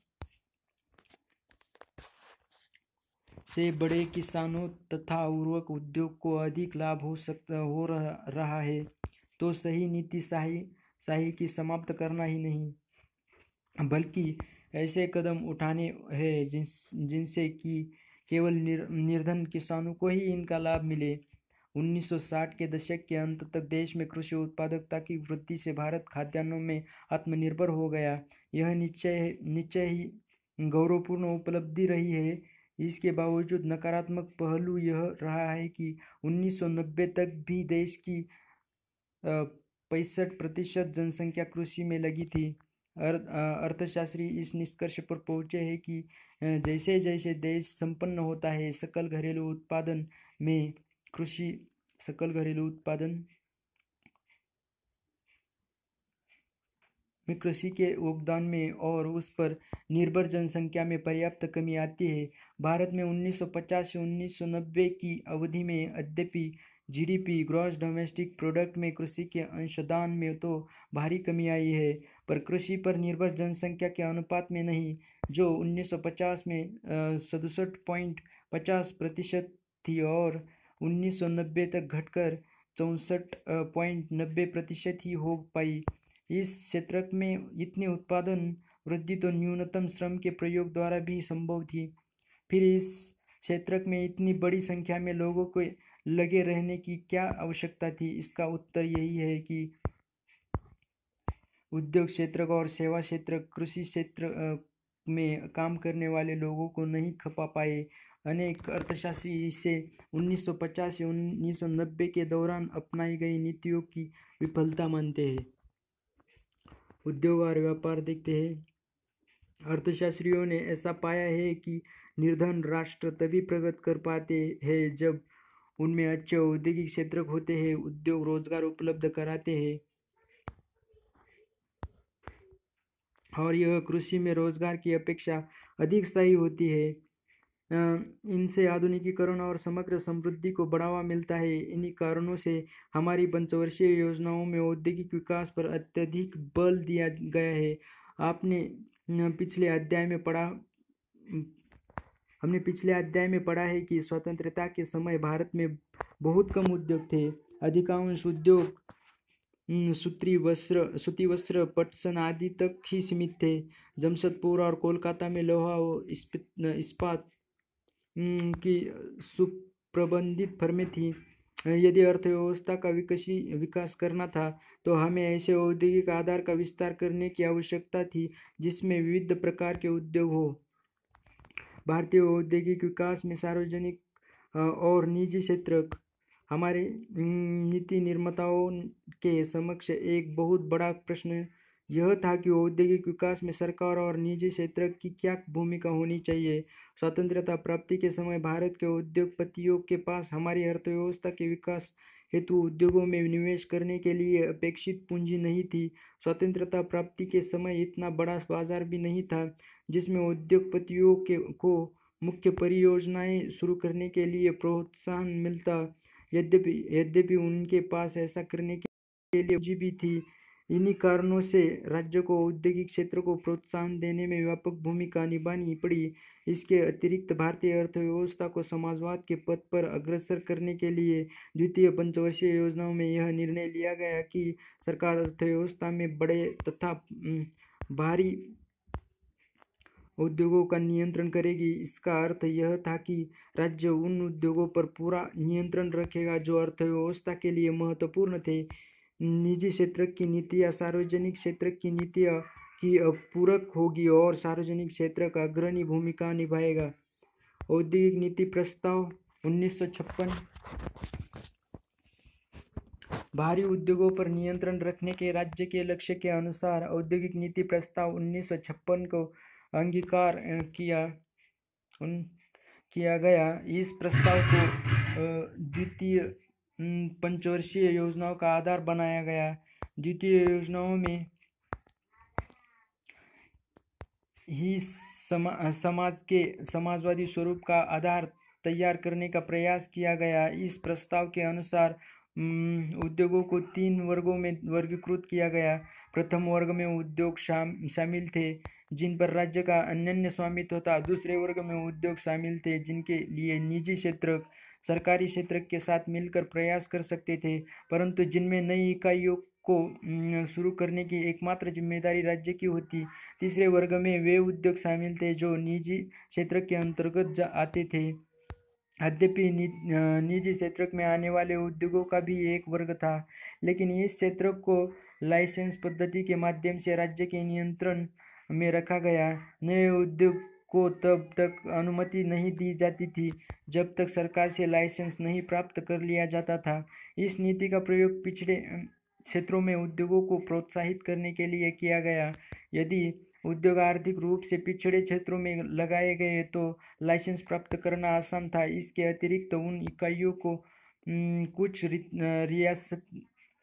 से बड़े किसानों तथा उर्वरक उद्योग को अधिक लाभ हो रहा है तो सही नीति सहायकी समाप्त करना ही नहीं, बल्कि ऐसे कदम उठाने हैं जिनसे कि केवल निर्धन किसानों को ही इनका लाभ मिले 1960 के दशक के अंत तक देश में कृषि उत्पादकता की वृद्धि से भारत खाद्यान्नों में आत्मनिर्भर हो गया। यह निश्चय ही गौरवपूर्ण उपलब्धि रही है। इसके बावजूद नकारात्मक पहलू यह रहा है कि 1990 तक भी देश की 65% जनसंख्या कृषि में लगी थी। अर्थशास्त्री इस निष्कर्ष पर पहुंचे हैं कि जैसे जैसे देश संपन्न होता है, सकल घरेलू उत्पादन में कृषि सकल घरेलू उत्पादन में कृषि के योगदान में और उस पर निर्भर जनसंख्या में पर्याप्त कमी आती है। भारत में 1950 से 1990 की अवधि में यद्यपि जीडीपी ग्रॉस डोमेस्टिक प्रोडक्ट में कृषि के अंशदान में तो भारी कमी आई है, पर कृषि पर निर्भर जनसंख्या के अनुपात में नहीं, जो 1950 में 67.50% थी और 1990 तक घटकर 64.90% ही हो पाई। इस क्षेत्र में इतनी उत्पादन वृद्धि तो न्यूनतम श्रम के प्रयोग द्वारा भी संभव थी। फिर इस क्षेत्र में इतनी बड़ी संख्या में लोगों को लगे रहने की क्या आवश्यकता थी? इसका उत्तर यही है कि उद्योग क्षेत्र और सेवा क्षेत्र कृषि क्षेत्र में काम करने वाले लोगों को नहीं खपा पाए। अनेक अर्थशास्त्री इसे 1950 से 1990 के दौरान अपनाई गई नीतियों की विफलता मानते हैं। उद्योग और व्यापार देखते हैं। अर्थशास्त्रियों ने ऐसा पाया है कि निर्धन राष्ट्र तभी प्रगति कर पाते हैं जब उनमें अच्छे औद्योगिक क्षेत्र होते हैं, उद्योग रोजगार उपलब्ध कराते हैं और यह कृषि में रोजगार की अपेक्षा अधिक स्थायी होती है। इनसे आधुनिकीकरण और समग्र समृद्धि को बढ़ावा मिलता है। इन्हीं कारणों से हमारी पंचवर्षीय योजनाओं में औद्योगिक विकास पर अत्यधिक बल दिया गया है। हमने पिछले अध्याय में पढ़ा है कि स्वतंत्रता के समय भारत में बहुत कम उद्योग थे। अधिकांश उद्योग सूती वस्त्र, पटसन आदि तक ही सीमित थे। जमशेदपुर और कोलकाता में लोहा और इस्पात की सुप्रबंधित फर्में थीं। यदि अर्थव्यवस्था का विकास करना था तो हमें ऐसे औद्योगिक आधार का विस्तार करने की आवश्यकता थी जिसमें विविध प्रकार के उद्योग हो। भारतीय औद्योगिक विकास में सार्वजनिक और निजी क्षेत्र हमारे नीति निर्माताओं के समक्ष एक बहुत बड़ा प्रश्न यह था कि औद्योगिक विकास में सरकार और निजी क्षेत्र की क्या भूमिका होनी चाहिए। स्वतंत्रता प्राप्ति के समय भारत के उद्योगपतियों के पास हमारी अर्थव्यवस्था के विकास हेतु उद्योगों में निवेश करने के लिए अपेक्षित पूंजी नहीं थी। स्वतंत्रता प्राप्ति के समय इतना बड़ा बाजार भी नहीं था जिसमें उद्योगपतियों को मुख्य परियोजनाएं शुरू करने के लिए प्रोत्साहन मिलता। यद्यपि उनके पास ऐसा करने के लिए पूंजी भी थी। इन्हीं कारणों से राज्य को औद्योगिक क्षेत्र को प्रोत्साहन देने में व्यापक भूमिका निभानी पड़ी। इसके अतिरिक्त भारतीय अर्थव्यवस्था को समाजवाद के पथ पर अग्रसर करने के लिए द्वितीय पंचवर्षीय योजनाओं में यह निर्णय लिया गया कि सरकार अर्थव्यवस्था में बड़े तथा भारी उद्योगों का नियंत्रण करेगी। इसका अर्थ यह था कि राज्य उन उद्योगों पर पूरा नियंत्रण रखेगा जो अर्थव्यवस्था के लिए महत्वपूर्ण थे। निजी क्षेत्र की नीतियाँ सार्वजनिक क्षेत्र की नीतियों की पूरक होगी और सार्वजनिक क्षेत्र का अग्रणी भूमिका निभाएगा। औद्योगिक नीति प्रस्ताव 1956 भारी उद्योगों पर नियंत्रण रखने के राज्य के लक्ष्य के अनुसार औद्योगिक नीति प्रस्ताव 1956 को अंगीकार किया गया। इस प्रस्ताव को द्वितीय पंचवर्षीय योजनाओं का आधार बनाया गया। द्वितीय योजनाओं में ही समाज के समाजवादी स्वरूप का आधार तैयार करने का प्रयास किया गया। इस प्रस्ताव के अनुसार उद्योगों को 3 वर्गों में वर्गीकृत किया गया। प्रथम वर्ग में उद्योग शामिल थे जिन पर राज्य का अनन्य स्वामित्व था। दूसरे वर्ग में उद्योग शामिल थे जिनके लिए निजी क्षेत्र सरकारी क्षेत्र के साथ मिलकर प्रयास कर सकते थे, परंतु जिनमें नई इकाइयों को शुरू करने की एकमात्र जिम्मेदारी राज्य की होती। तीसरे वर्ग में वे उद्योग शामिल थे जो निजी क्षेत्र के अंतर्गत आते थे। यद्यपि निजी क्षेत्र में आने वाले उद्योगों का भी एक वर्ग था, लेकिन इस क्षेत्र को लाइसेंस पद्धति के माध्यम से राज्य के नियंत्रण में रखा गया। नए उद्योग को तब तक अनुमति नहीं दी जाती थी जब तक सरकार से लाइसेंस नहीं प्राप्त कर लिया जाता था। इस नीति का प्रयोग पिछड़े क्षेत्रों में उद्योगों को प्रोत्साहित करने के लिए किया गया। यदि उद्योग आर्थिक रूप से पिछड़े क्षेत्रों में लगाए गए तो लाइसेंस प्राप्त करना आसान था। इसके अतिरिक्त उन इकाइयों को कुछ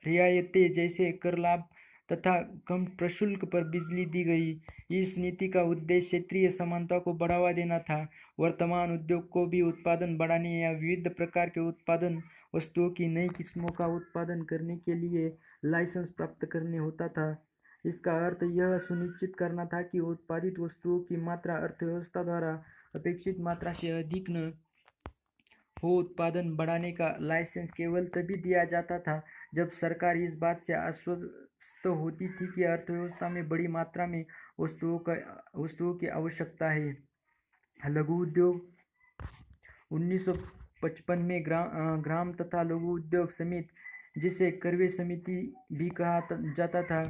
रियायतें जैसे कर लाभ तथा कम प्रशुल्क पर बिजली दी गई। इस नीति का उद्देश्य क्षेत्रीय समानता को बढ़ावा देना था। वर्तमान उद्योग को भी उत्पादन बढ़ाने या विविध प्रकार के उत्पादन वस्तुओं की नई किस्मों का उत्पादन करने के लिए लाइसेंस प्राप्त करने होता था। इसका अर्थ यह सुनिश्चित करना था कि उत्पादित वस्तुओं की मात्रा अर्थव्यवस्था द्वारा अपेक्षित मात्रा से अधिक न हो। उत्पादन बढ़ाने का लाइसेंस केवल तभी दिया जाता था जब सरकार इस बात से आश्वस्त होती थी कि अर्थव्यवस्था में बड़ी मात्रा में वस्तुओं की आवश्यकता है। लघु उद्योग 1955 में ग्राम तथा लघु उद्योग समिति, जिसे करवे समिति भी कहा जाता था,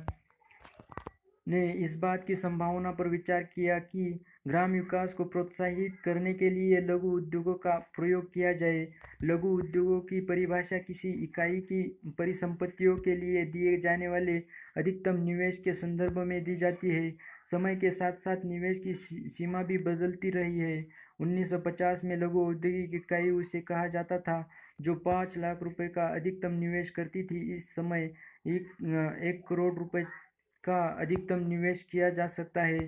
ने इस बात की संभावना पर विचार किया कि ग्राम विकास को प्रोत्साहित करने के लिए लघु उद्योगों का प्रयोग किया जाए। लघु उद्योगों की परिभाषा किसी इकाई की परिसंपत्तियों के लिए दिए जाने वाले अधिकतम निवेश के संदर्भ में दी जाती है। समय के साथ साथ निवेश की सीमा भी बदलती रही है। 1950 में लघु औद्योगिक इकाई उसे कहा जाता था जो 5 लाख रुपए का अधिकतम निवेश करती थी। इस समय 1 करोड़ रुपए का अधिकतम निवेश किया जा सकता है।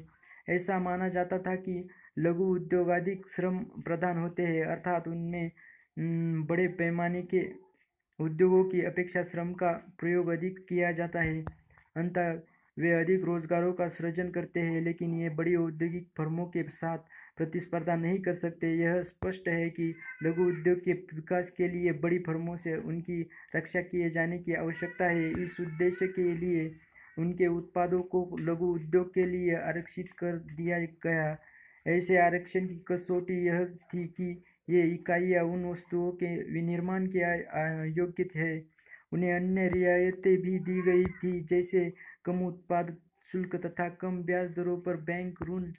ऐसा माना जाता था कि लघु उद्योग अधिक श्रम प्रधान होते हैं, अर्थात उनमें बड़े पैमाने के उद्योगों की अपेक्षा श्रम का प्रयोग अधिक किया जाता है। अतः वे अधिक रोजगारों का सृजन करते हैं, लेकिन ये बड़ी औद्योगिक फर्मों के साथ प्रतिस्पर्धा नहीं कर सकते। यह स्पष्ट है कि लघु उद्योग के विकास के लिए बड़ी फर्मों से उनकी रक्षा किए जाने की आवश्यकता है। इस उद्देश्य के लिए उनके उत्पादों को लघु उद्योग के लिए आरक्षित कर दिया गया। ऐसे आरक्षण की कसौटी यह थी कि ये इकाइयाँ उन वस्तुओं के विनिर्माण के योग्य थे। उन्हें अन्य रियायतें भी दी गई थी, जैसे कम उत्पाद शुल्क तथा कम ब्याज दरों पर बैंक ऋण।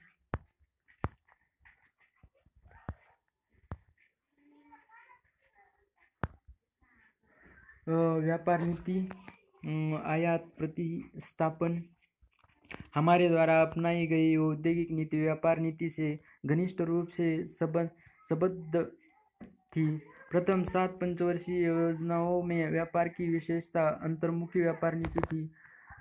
व्यापार नीति, आयात प्रतिस्थापन। हमारे द्वारा अपनाई गई औद्योगिक नीति व्यापार नीति से घनिष्ठ रूप से संबद्ध थी। प्रथम 7 पंचवर्षीय योजनाओं में व्यापार की विशेषता अंतर्मुखी व्यापार नीति थी।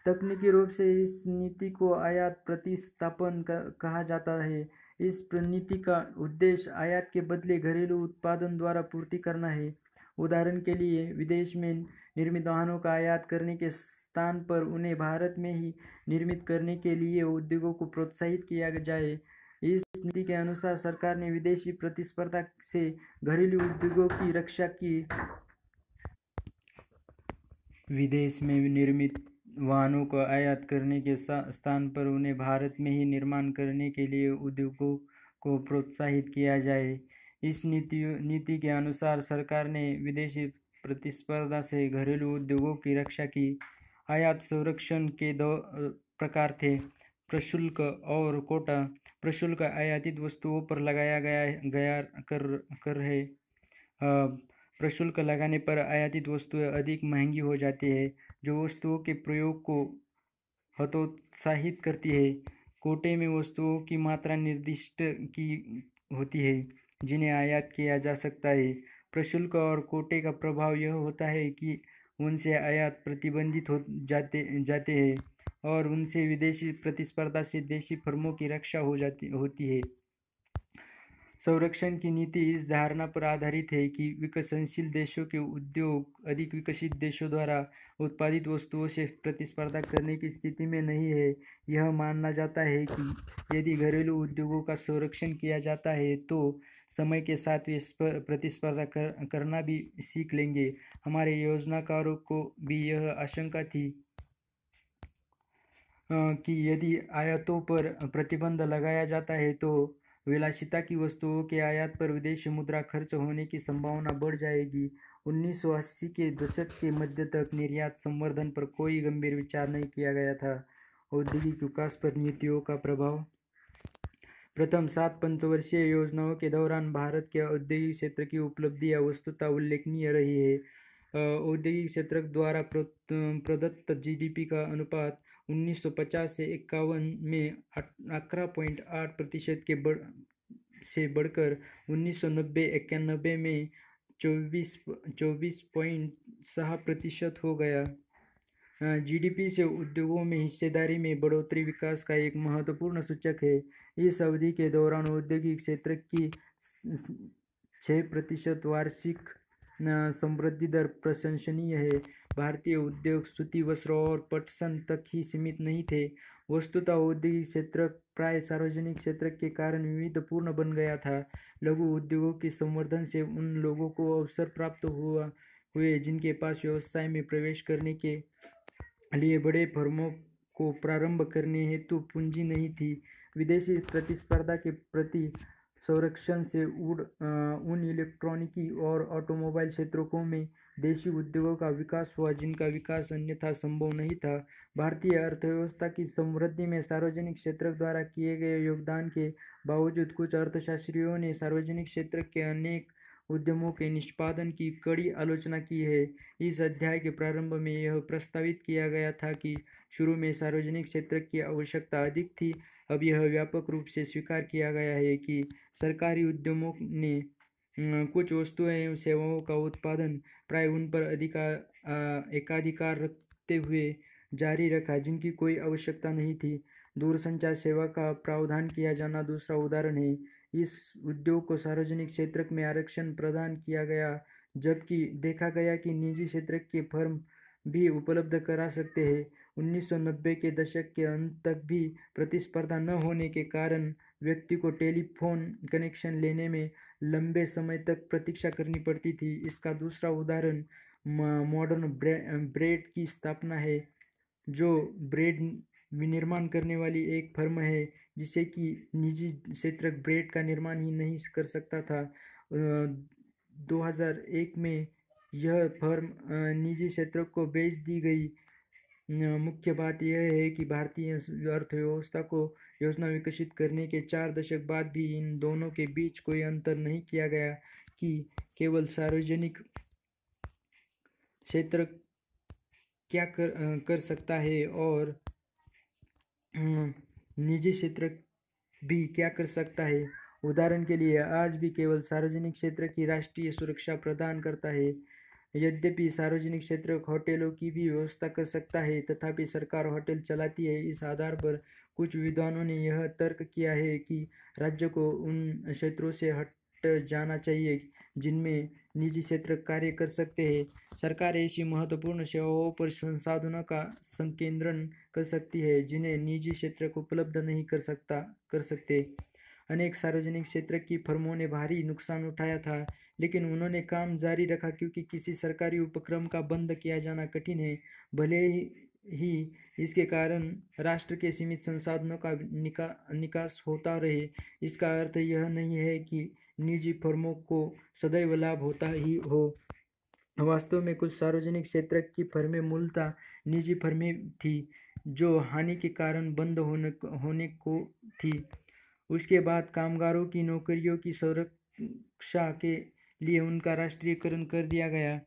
तकनीकी रूप से इस नीति को आयात प्रतिस्थापन कहा जाता है। इस नीति का उद्देश्य आयात के बदले घरेलू उत्पादन द्वारा पूर्ति करना है। उदाहरण के लिए, विदेश में निर्मित वाहनों का आयात करने के स्थान पर उन्हें भारत में ही निर्मित करने के लिए उद्योगों को प्रोत्साहित किया जाए। इस नीति के अनुसार सरकार ने विदेशी प्रतिस्पर्धा से घरेलू उद्योगों की रक्षा की। विदेश में निर्मित वाहनों को आयात करने के स्थान पर उन्हें भारत में ही निर्माण करने के लिए उद्योगों को प्रोत्साहित किया जाए। इस नीति के अनुसार सरकार ने विदेशी प्रतिस्पर्धा से घरेलू उद्योगों की रक्षा की। आयात संरक्षण के 2 प्रकार थे, प्रशुल्क और कोटा। प्रशुल्क आयातित वस्तुओं पर लगाया गया कर है। प्रशुल्क लगाने पर आयातित वस्तुएं अधिक महंगी हो जाती है, जो वस्तुओं के प्रयोग को हतोत्साहित करती है। कोटे में वस्तुओं की मात्रा निर्दिष्ट की होती है जिन्हें आयात किया जा सकता है। प्रशुल्क और कोटे का प्रभाव यह होता है कि उनसे आयात प्रतिबंधित हो जाते हैं और उनसे विदेशी प्रतिस्पर्धा से देशी फर्मों की रक्षा होती है। संरक्षण की नीति इस धारणा पर आधारित है कि विकसनशील देशों के उद्योग अधिक विकसित देशों द्वारा उत्पादित वस्तुओं से प्रतिस्पर्धा करने की स्थिति में नहीं है। यह माना जाता है कि यदि घरेलू उद्योगों का संरक्षण किया जाता है तो समय के साथ वे प्रतिस्पर्धा करना भी सीख लेंगे। हमारे योजनाकारों को भी यह आशंका थी कि यदि आयातों पर प्रतिबंध लगाया जाता है तो विलासिता की वस्तुओं के आयात पर विदेशी मुद्रा खर्च होने की संभावना बढ़ जाएगी। 1980 के दशक के मध्य तक निर्यात संवर्धन पर कोई गंभीर विचार नहीं किया गया था। औद्योगिक विकास पर नीतियों का प्रभाव। प्रथम 7 पंचवर्षीय योजनाओं के दौरान भारत के औद्योगिक क्षेत्र की उपलब्धियां वस्तुतः उल्लेखनीय रही है। औद्योगिक क्षेत्र द्वारा प्रदत्त जीडीपी का अनुपात 1950 से 51 में 11.8% से बढ़कर 1990-91 में 24.6% हो गया। जीडीपी से उद्योगों में हिस्सेदारी में बढ़ोतरी विकास का एक महत्वपूर्ण सूचक है। इस अवधि के दौरान औद्योगिक क्षेत्र की 6% वार्षिक समृद्धि दर प्रशंसनीय है। भारतीय उद्योग सूती वस्त्र और पटसन तक ही सीमित नहीं थे। वस्तुतः औद्योगिक क्षेत्र प्राय सार्वजनिक क्षेत्र के कारण विविधपूर्ण बन गया था। लघु उद्योगों के संवर्धन से उन लोगों को अवसर प्राप्त हुए जिनके पास व्यवसाय में प्रवेश करने के लिए बड़े फर्मों को प्रारंभ करने हेतु पूंजी नहीं थी। विदेशी प्रतिस्पर्धा के प्रति संरक्षण से उन इलेक्ट्रॉनिकी और ऑटोमोबाइल क्षेत्रों में देशी उद्योगों का विकास हुआ जिनका विकास अन्यथा संभव नहीं था। भारतीय अर्थव्यवस्था की समृद्धि में सार्वजनिक क्षेत्र द्वारा किए गए योगदान के बावजूद कुछ अर्थशास्त्रियों ने सार्वजनिक क्षेत्र के अनेक उद्यमों के निष्पादन की कड़ी आलोचना की है। इस अध्याय के प्रारंभ में यह प्रस्तावित किया गया था कि शुरू में सार्वजनिक क्षेत्र की आवश्यकता अधिक थी। अब यह व्यापक रूप से स्वीकार किया गया है कि सरकारी उद्यमों ने कुछ वस्तुएं एवं सेवाओं का उत्पादन प्राय उन पर एकाधिकार रखते हुए जारी रखा जिनकी कोई आवश्यकता नहीं थी। दूरसंचार सेवा का प्रावधान किया जाना दूसरा उदाहरण है। इस उद्योग को सार्वजनिक क्षेत्र में आरक्षण प्रदान किया गया जबकि देखा गया कि निजी क्षेत्र के फर्म भी उपलब्ध करा सकते हैं। 1990 के दशक के अंत तक भी प्रतिस्पर्धा न होने के कारण व्यक्ति को टेलीफोन कनेक्शन लेने में लंबे समय तक प्रतीक्षा करनी पड़ती थी। इसका दूसरा उदाहरण मॉडर्न ब्रेड की स्थापना है, जो ब्रेड विनिर्माण करने वाली एक फर्म है जिसे कि निजी क्षेत्र ब्रेड का निर्माण ही नहीं कर सकता था। 2001 में यह फर्म निजी क्षेत्र को बेच दी गई। मुख्य बात यह है कि भारतीय अर्थव्यवस्था को योजना विकसित करने के 4 दशक बाद भी इन दोनों के बीच कोई अंतर नहीं किया गया कि केवल सार्वजनिक क्षेत्र क्या कर सकता है और निजी क्षेत्र भी क्या कर सकता है। उदाहरण के लिए आज भी केवल सार्वजनिक क्षेत्र की राष्ट्रीय सुरक्षा प्रदान करता है। यद्यपि सार्वजनिक क्षेत्र होटलों की भी व्यवस्था कर सकता है, तथापि सरकार होटल चलाती है। इस आधार पर कुछ विद्वानों ने यह तर्क किया है कि राज्य को उन क्षेत्रों से हट जाना चाहिए जिनमें निजी क्षेत्र कार्य कर सकते हैं। सरकार ऐसी महत्वपूर्ण सेवाओं पर संसाधनों का संकेंद्रण कर सकती है जिन्हें निजी क्षेत्र को उपलब्ध नहीं कर सकते। अनेक सार्वजनिक क्षेत्र की फर्मों ने भारी नुकसान उठाया था, लेकिन उन्होंने काम जारी रखा क्योंकि किसी सरकारी उपक्रम का बंद किया जाना कठिन है, भले ही इसके कारण राष्ट्र के सीमित संसाधनों का निकास होता रहे। इसका अर्थ यह नहीं है कि निजी फर्मों को सदैव लाभ होता ही हो। वास्तव में कुछ सार्वजनिक क्षेत्र की फर्में मूलतः निजी फर्में थी जो हानि के कारण बंद होने को थी। उसके बाद कामगारों की नौकरियों की सुरक्षा के लिए उनका राष्ट्रीयकरण कर दिया गया।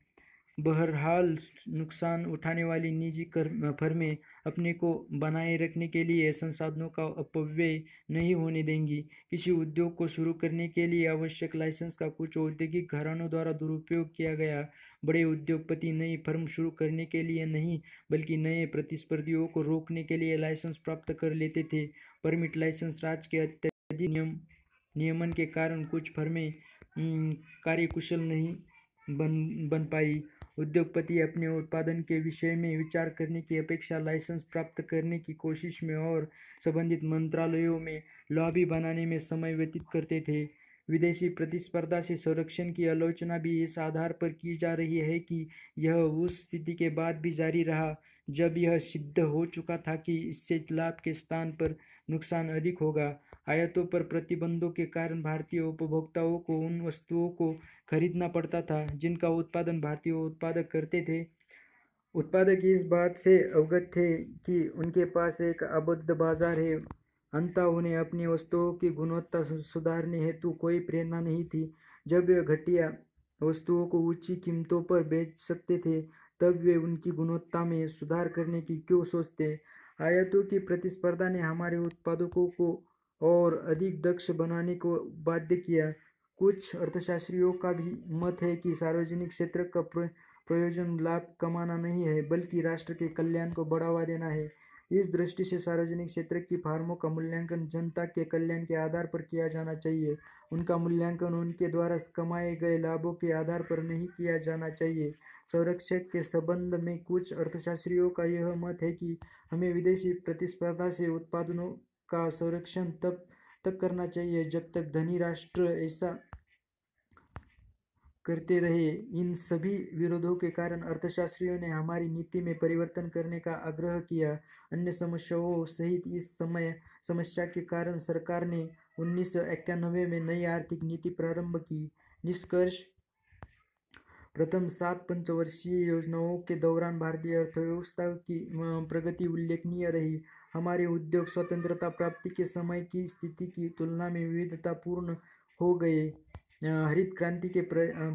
बहरहाल नुकसान उठाने वाली निजी फर्में अपने को बनाए रखने के लिए संसाधनों का अपव्यय नहीं होने देंगी। किसी उद्योग को शुरू करने के लिए आवश्यक लाइसेंस का कुछ औद्योगिक घरानों द्वारा दुरुपयोग किया गया। बड़े उद्योगपति नई फर्म शुरू करने के लिए नहीं बल्कि नए प्रतिस्पर्धियों को रोकने के लिए लाइसेंस प्राप्त कर लेते थे। परमिट लाइसेंस राज के अत्यधिक नियमन के कारण कुछ फर्में कार्यकुशल नहीं बन पाई। उद्योगपति अपने उत्पादन के विषय में विचार करने की अपेक्षा लाइसेंस प्राप्त करने की कोशिश में और संबंधित मंत्रालयों में लॉबी बनाने में समय व्यतीत करते थे। विदेशी प्रतिस्पर्धा से संरक्षण की आलोचना भी इस आधार पर की जा रही है कि यह उस स्थिति के बाद भी जारी रहा जब यह सिद्ध हो चुका था कि इससे लाभ के स्थान पर नुकसान अधिक होगा। आयातों पर प्रतिबंधों के कारण भारतीय उपभोक्ताओं को उन वस्तुओं को खरीदना पड़ता था जिनका उत्पादन भारतीय उत्पादक करते थे। उत्पादक इस बात से अवगत थे कि उनके पास एक अबाध बाजार है, अंततः उन्हें अपनी वस्तुओं की गुणवत्ता सुधारने हेतु कोई प्रेरणा नहीं थी। जब वे घटिया वस्तुओं को ऊंची कीमतों पर बेच सकते थे, तब वे उनकी गुणवत्ता में सुधार करने की क्यों सोचते। आयातों की प्रतिस्पर्धा ने हमारे उत्पादकों को और अधिक दक्ष बनाने को बाध्य किया। कुछ अर्थशास्त्रियों का भी मत है कि सार्वजनिक क्षेत्र का प्रयोजन लाभ कमाना नहीं है, बल्कि राष्ट्र के कल्याण को बढ़ावा देना है। इस दृष्टि से सार्वजनिक क्षेत्र की फर्मों का मूल्यांकन जनता के कल्याण के आधार पर किया जाना चाहिए। उनका मूल्यांकन उनके द्वारा कमाए गए लाभों के आधार पर नहीं किया जाना चाहिए। संरक्षण के संबंध में कुछ अर्थशास्त्रियों का यह मत है कि हमें विदेशी प्रतिस्पर्धा से उत्पादनों का संरक्षण तब तक करना चाहिए जब तक धनी राष्ट्र ऐसा करते रहे। इन सभी विरोधों के कारण अर्थशास्त्रियों ने हमारी नीति में परिवर्तन करने का आग्रह किया। अन्य समस्याओं सहित इस समस्या के कारण सरकार ने 1991 में नई आर्थिक नीति प्रारंभ की। निष्कर्ष: प्रथम 7 पंचवर्षीय योजनाओं के दौरान भारतीय अर्थव्यवस्था की प्रगति उल्लेखनीय रही। हमारे उद्योग स्वतंत्रता प्राप्ति के समय की स्थिति की तुलना में विविधतापूर्ण हो गए। हरित क्रांति के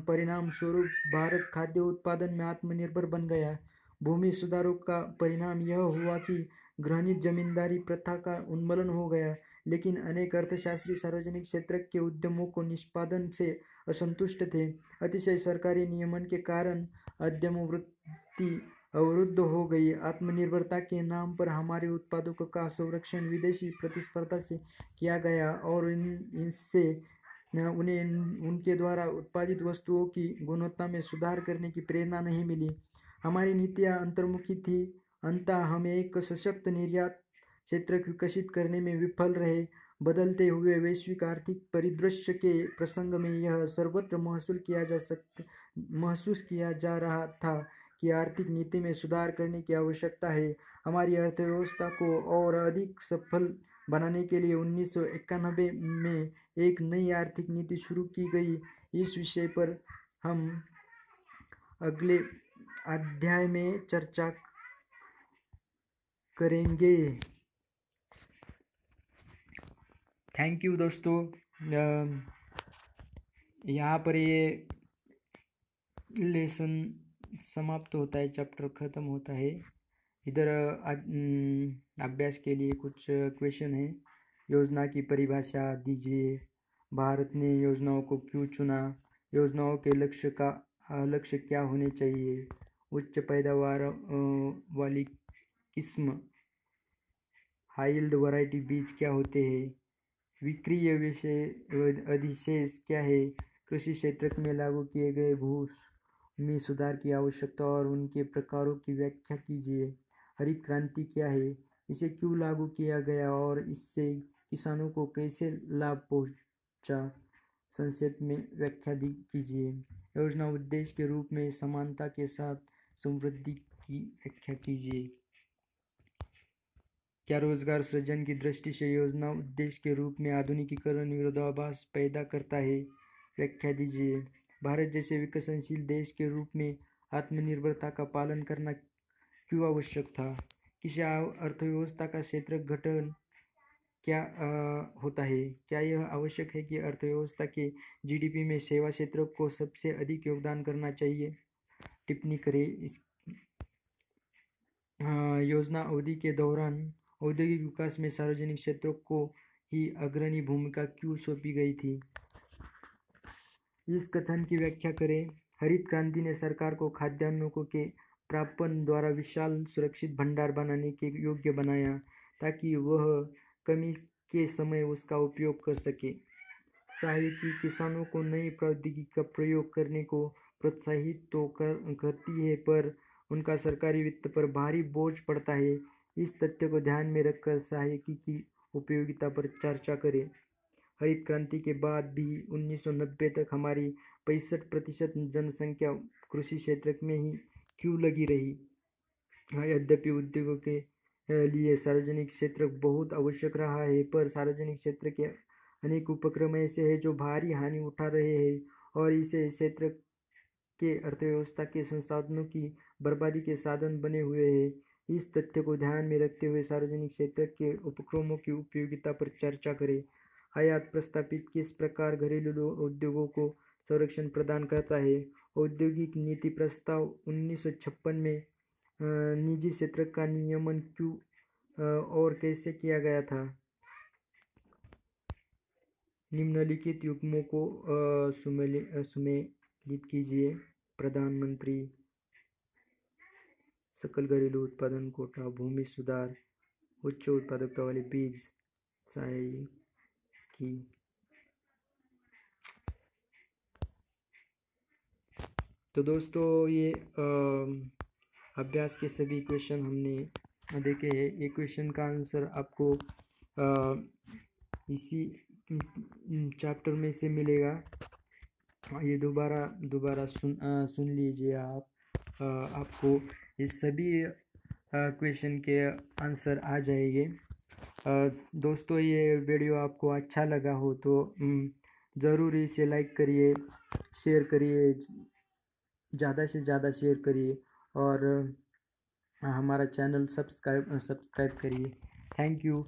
परिणाम स्वरूप भारत खाद्य उत्पादन में आत्मनिर्भर बन गया। भूमि सुधारों का परिणाम यह हुआ कि घृणित जमींदारी प्रथा का उन्मूलन हो गया। लेकिन अनेक अर्थशास्त्री सार्वजनिक क्षेत्र के उद्यमों को निष्पादन से असंतुष्ट थे। अतिशय सरकारी नियमन के कारण उद्यमवृत्ति अवरुद्ध हो गई। आत्मनिर्भरता के नाम पर हमारे उत्पादों का संरक्षण विदेशी प्रतिस्पर्धा से किया गया और इससे उन्हें उनके द्वारा उत्पादित वस्तुओं की गुणवत्ता में सुधार करने की प्रेरणा नहीं मिली। हमारी नीतियाँ अंतर्मुखी थी। अंततः हम एक सशक्त निर्यात क्षेत्र विकसित करने में विफल रहे। बदलते हुए वैश्विक आर्थिक परिदृश्य के प्रसंग में यह सर्वत्र महसूस किया जा रहा था कि आर्थिक नीति में सुधार करने की आवश्यकता है। हमारी अर्थव्यवस्था को और अधिक सफल बनाने के लिए 1991 में एक नई आर्थिक नीति शुरू की गई। इस विषय पर हम अगले अध्याय में चर्चा करेंगे। थैंक यू दोस्तों। यहाँ पर ये लेसन समाप्त होता है, चैप्टर ख़त्म होता है। इधर अभ्यास के लिए कुछ क्वेश्चन है। योजना की परिभाषा दीजिए। भारत ने योजनाओं को क्यों चुना? योजनाओं के लक्ष्य क्या होने चाहिए? उच्च पैदावार वाली किस्म हाईल्ड वैरायटी बीज क्या होते हैं? विक्रय विषय अधिशेष क्या है? कृषि क्षेत्र में लागू किए गए भूमि सुधार की आवश्यकता और उनके प्रकारों की व्याख्या कीजिए। हरित क्रांति क्या है? इसे क्यों लागू किया गया और इससे किसानों को कैसे लाभ पहुंचा? संक्षेप में व्याख्या कीजिए। योजना उद्देश्य के रूप में समानता के साथ समृद्धि की व्याख्या कीजिए। क्या रोजगार सृजन की दृष्टि से योजना उद्देश्य के रूप में आधुनिकीकरण विरोधाभास पैदा करता है? व्याख्या दीजिए। भारत जैसे विकसनशील देश के रूप में आत्मनिर्भरता का पालन करना क्यों आवश्यक था? किसी अर्थव्यवस्था का क्षेत्र गठन क्या होता है? क्या यह आवश्यक है कि अर्थव्यवस्था के जीडीपी में सेवा क्षेत्र को सबसे अधिक योगदान करना चाहिए? टिप्पणी करें। योजना अवधि के दौरान औद्योगिक विकास में सार्वजनिक क्षेत्रों को ही अग्रणी भूमिका क्यों सौंपी गई थी? इस कथन की व्याख्या करें। हरित क्रांति ने सरकार को खाद्यान्नों के प्रापण द्वारा विशाल सुरक्षित भंडार बनाने के योग्य बनाया ताकि वह कमी के समय उसका उपयोग कर सके। सहायकी किसानों को नई प्रौद्योगिकी का प्रयोग करने को प्रोत्साहित तो करती है, पर उनका सरकारी वित्त पर भारी बोझ पड़ता है। इस तथ्य को ध्यान में रखकर सहायकी की उपयोगिता पर चर्चा करें। हरित क्रांति के बाद भी 1990 तक हमारी 65% जनसंख्या कृषि क्षेत्र में ही क्यों लगी रही? यद्यपि उद्योगों के लिए सार्वजनिक क्षेत्र बहुत आवश्यक रहा है, पर सार्वजनिक क्षेत्र के अनेक उपक्रम ऐसे हैं जो भारी हानि उठा रहे हैं और इसे क्षेत्र के अर्थव्यवस्था के संसाधनों की बर्बादी के साधन बने हुए हैं। इस तथ्य को ध्यान में रखते हुए सार्वजनिक क्षेत्र के उपक्रमों की उपयोगिता पर चर्चा करें। आयात प्रस्तावित किस प्रकार घरेलू उद्योगों को संरक्षण प्रदान करता है? औद्योगिक नीति प्रस्ताव 1956 में निजी क्षेत्र का नियमन क्यों और कैसे किया गया था? निम्नलिखित युग्मों को सुमेलित कीजिए। प्रधानमंत्री सकल घरेलू उत्पादन कोटा, भूमि सुधार, उच्च उत्पादकता वाले बीज, सहायकी। तो दोस्तों ये अभ्यास के सभी क्वेश्चन हमने देखे हैं। ये क्वेश्चन का आंसर आपको इसी चैप्टर में से मिलेगा। ये दोबारा सुन लीजिए आप। आपको इस सभी क्वेश्चन के आंसर आ जाएंगे। दोस्तों ये वीडियो आपको अच्छा लगा हो तो ज़रूर इसे लाइक करिए, शेयर करिए, ज़्यादा से ज़्यादा शेयर करिए और हमारा चैनल सब्सक्राइब करिए। Thank you.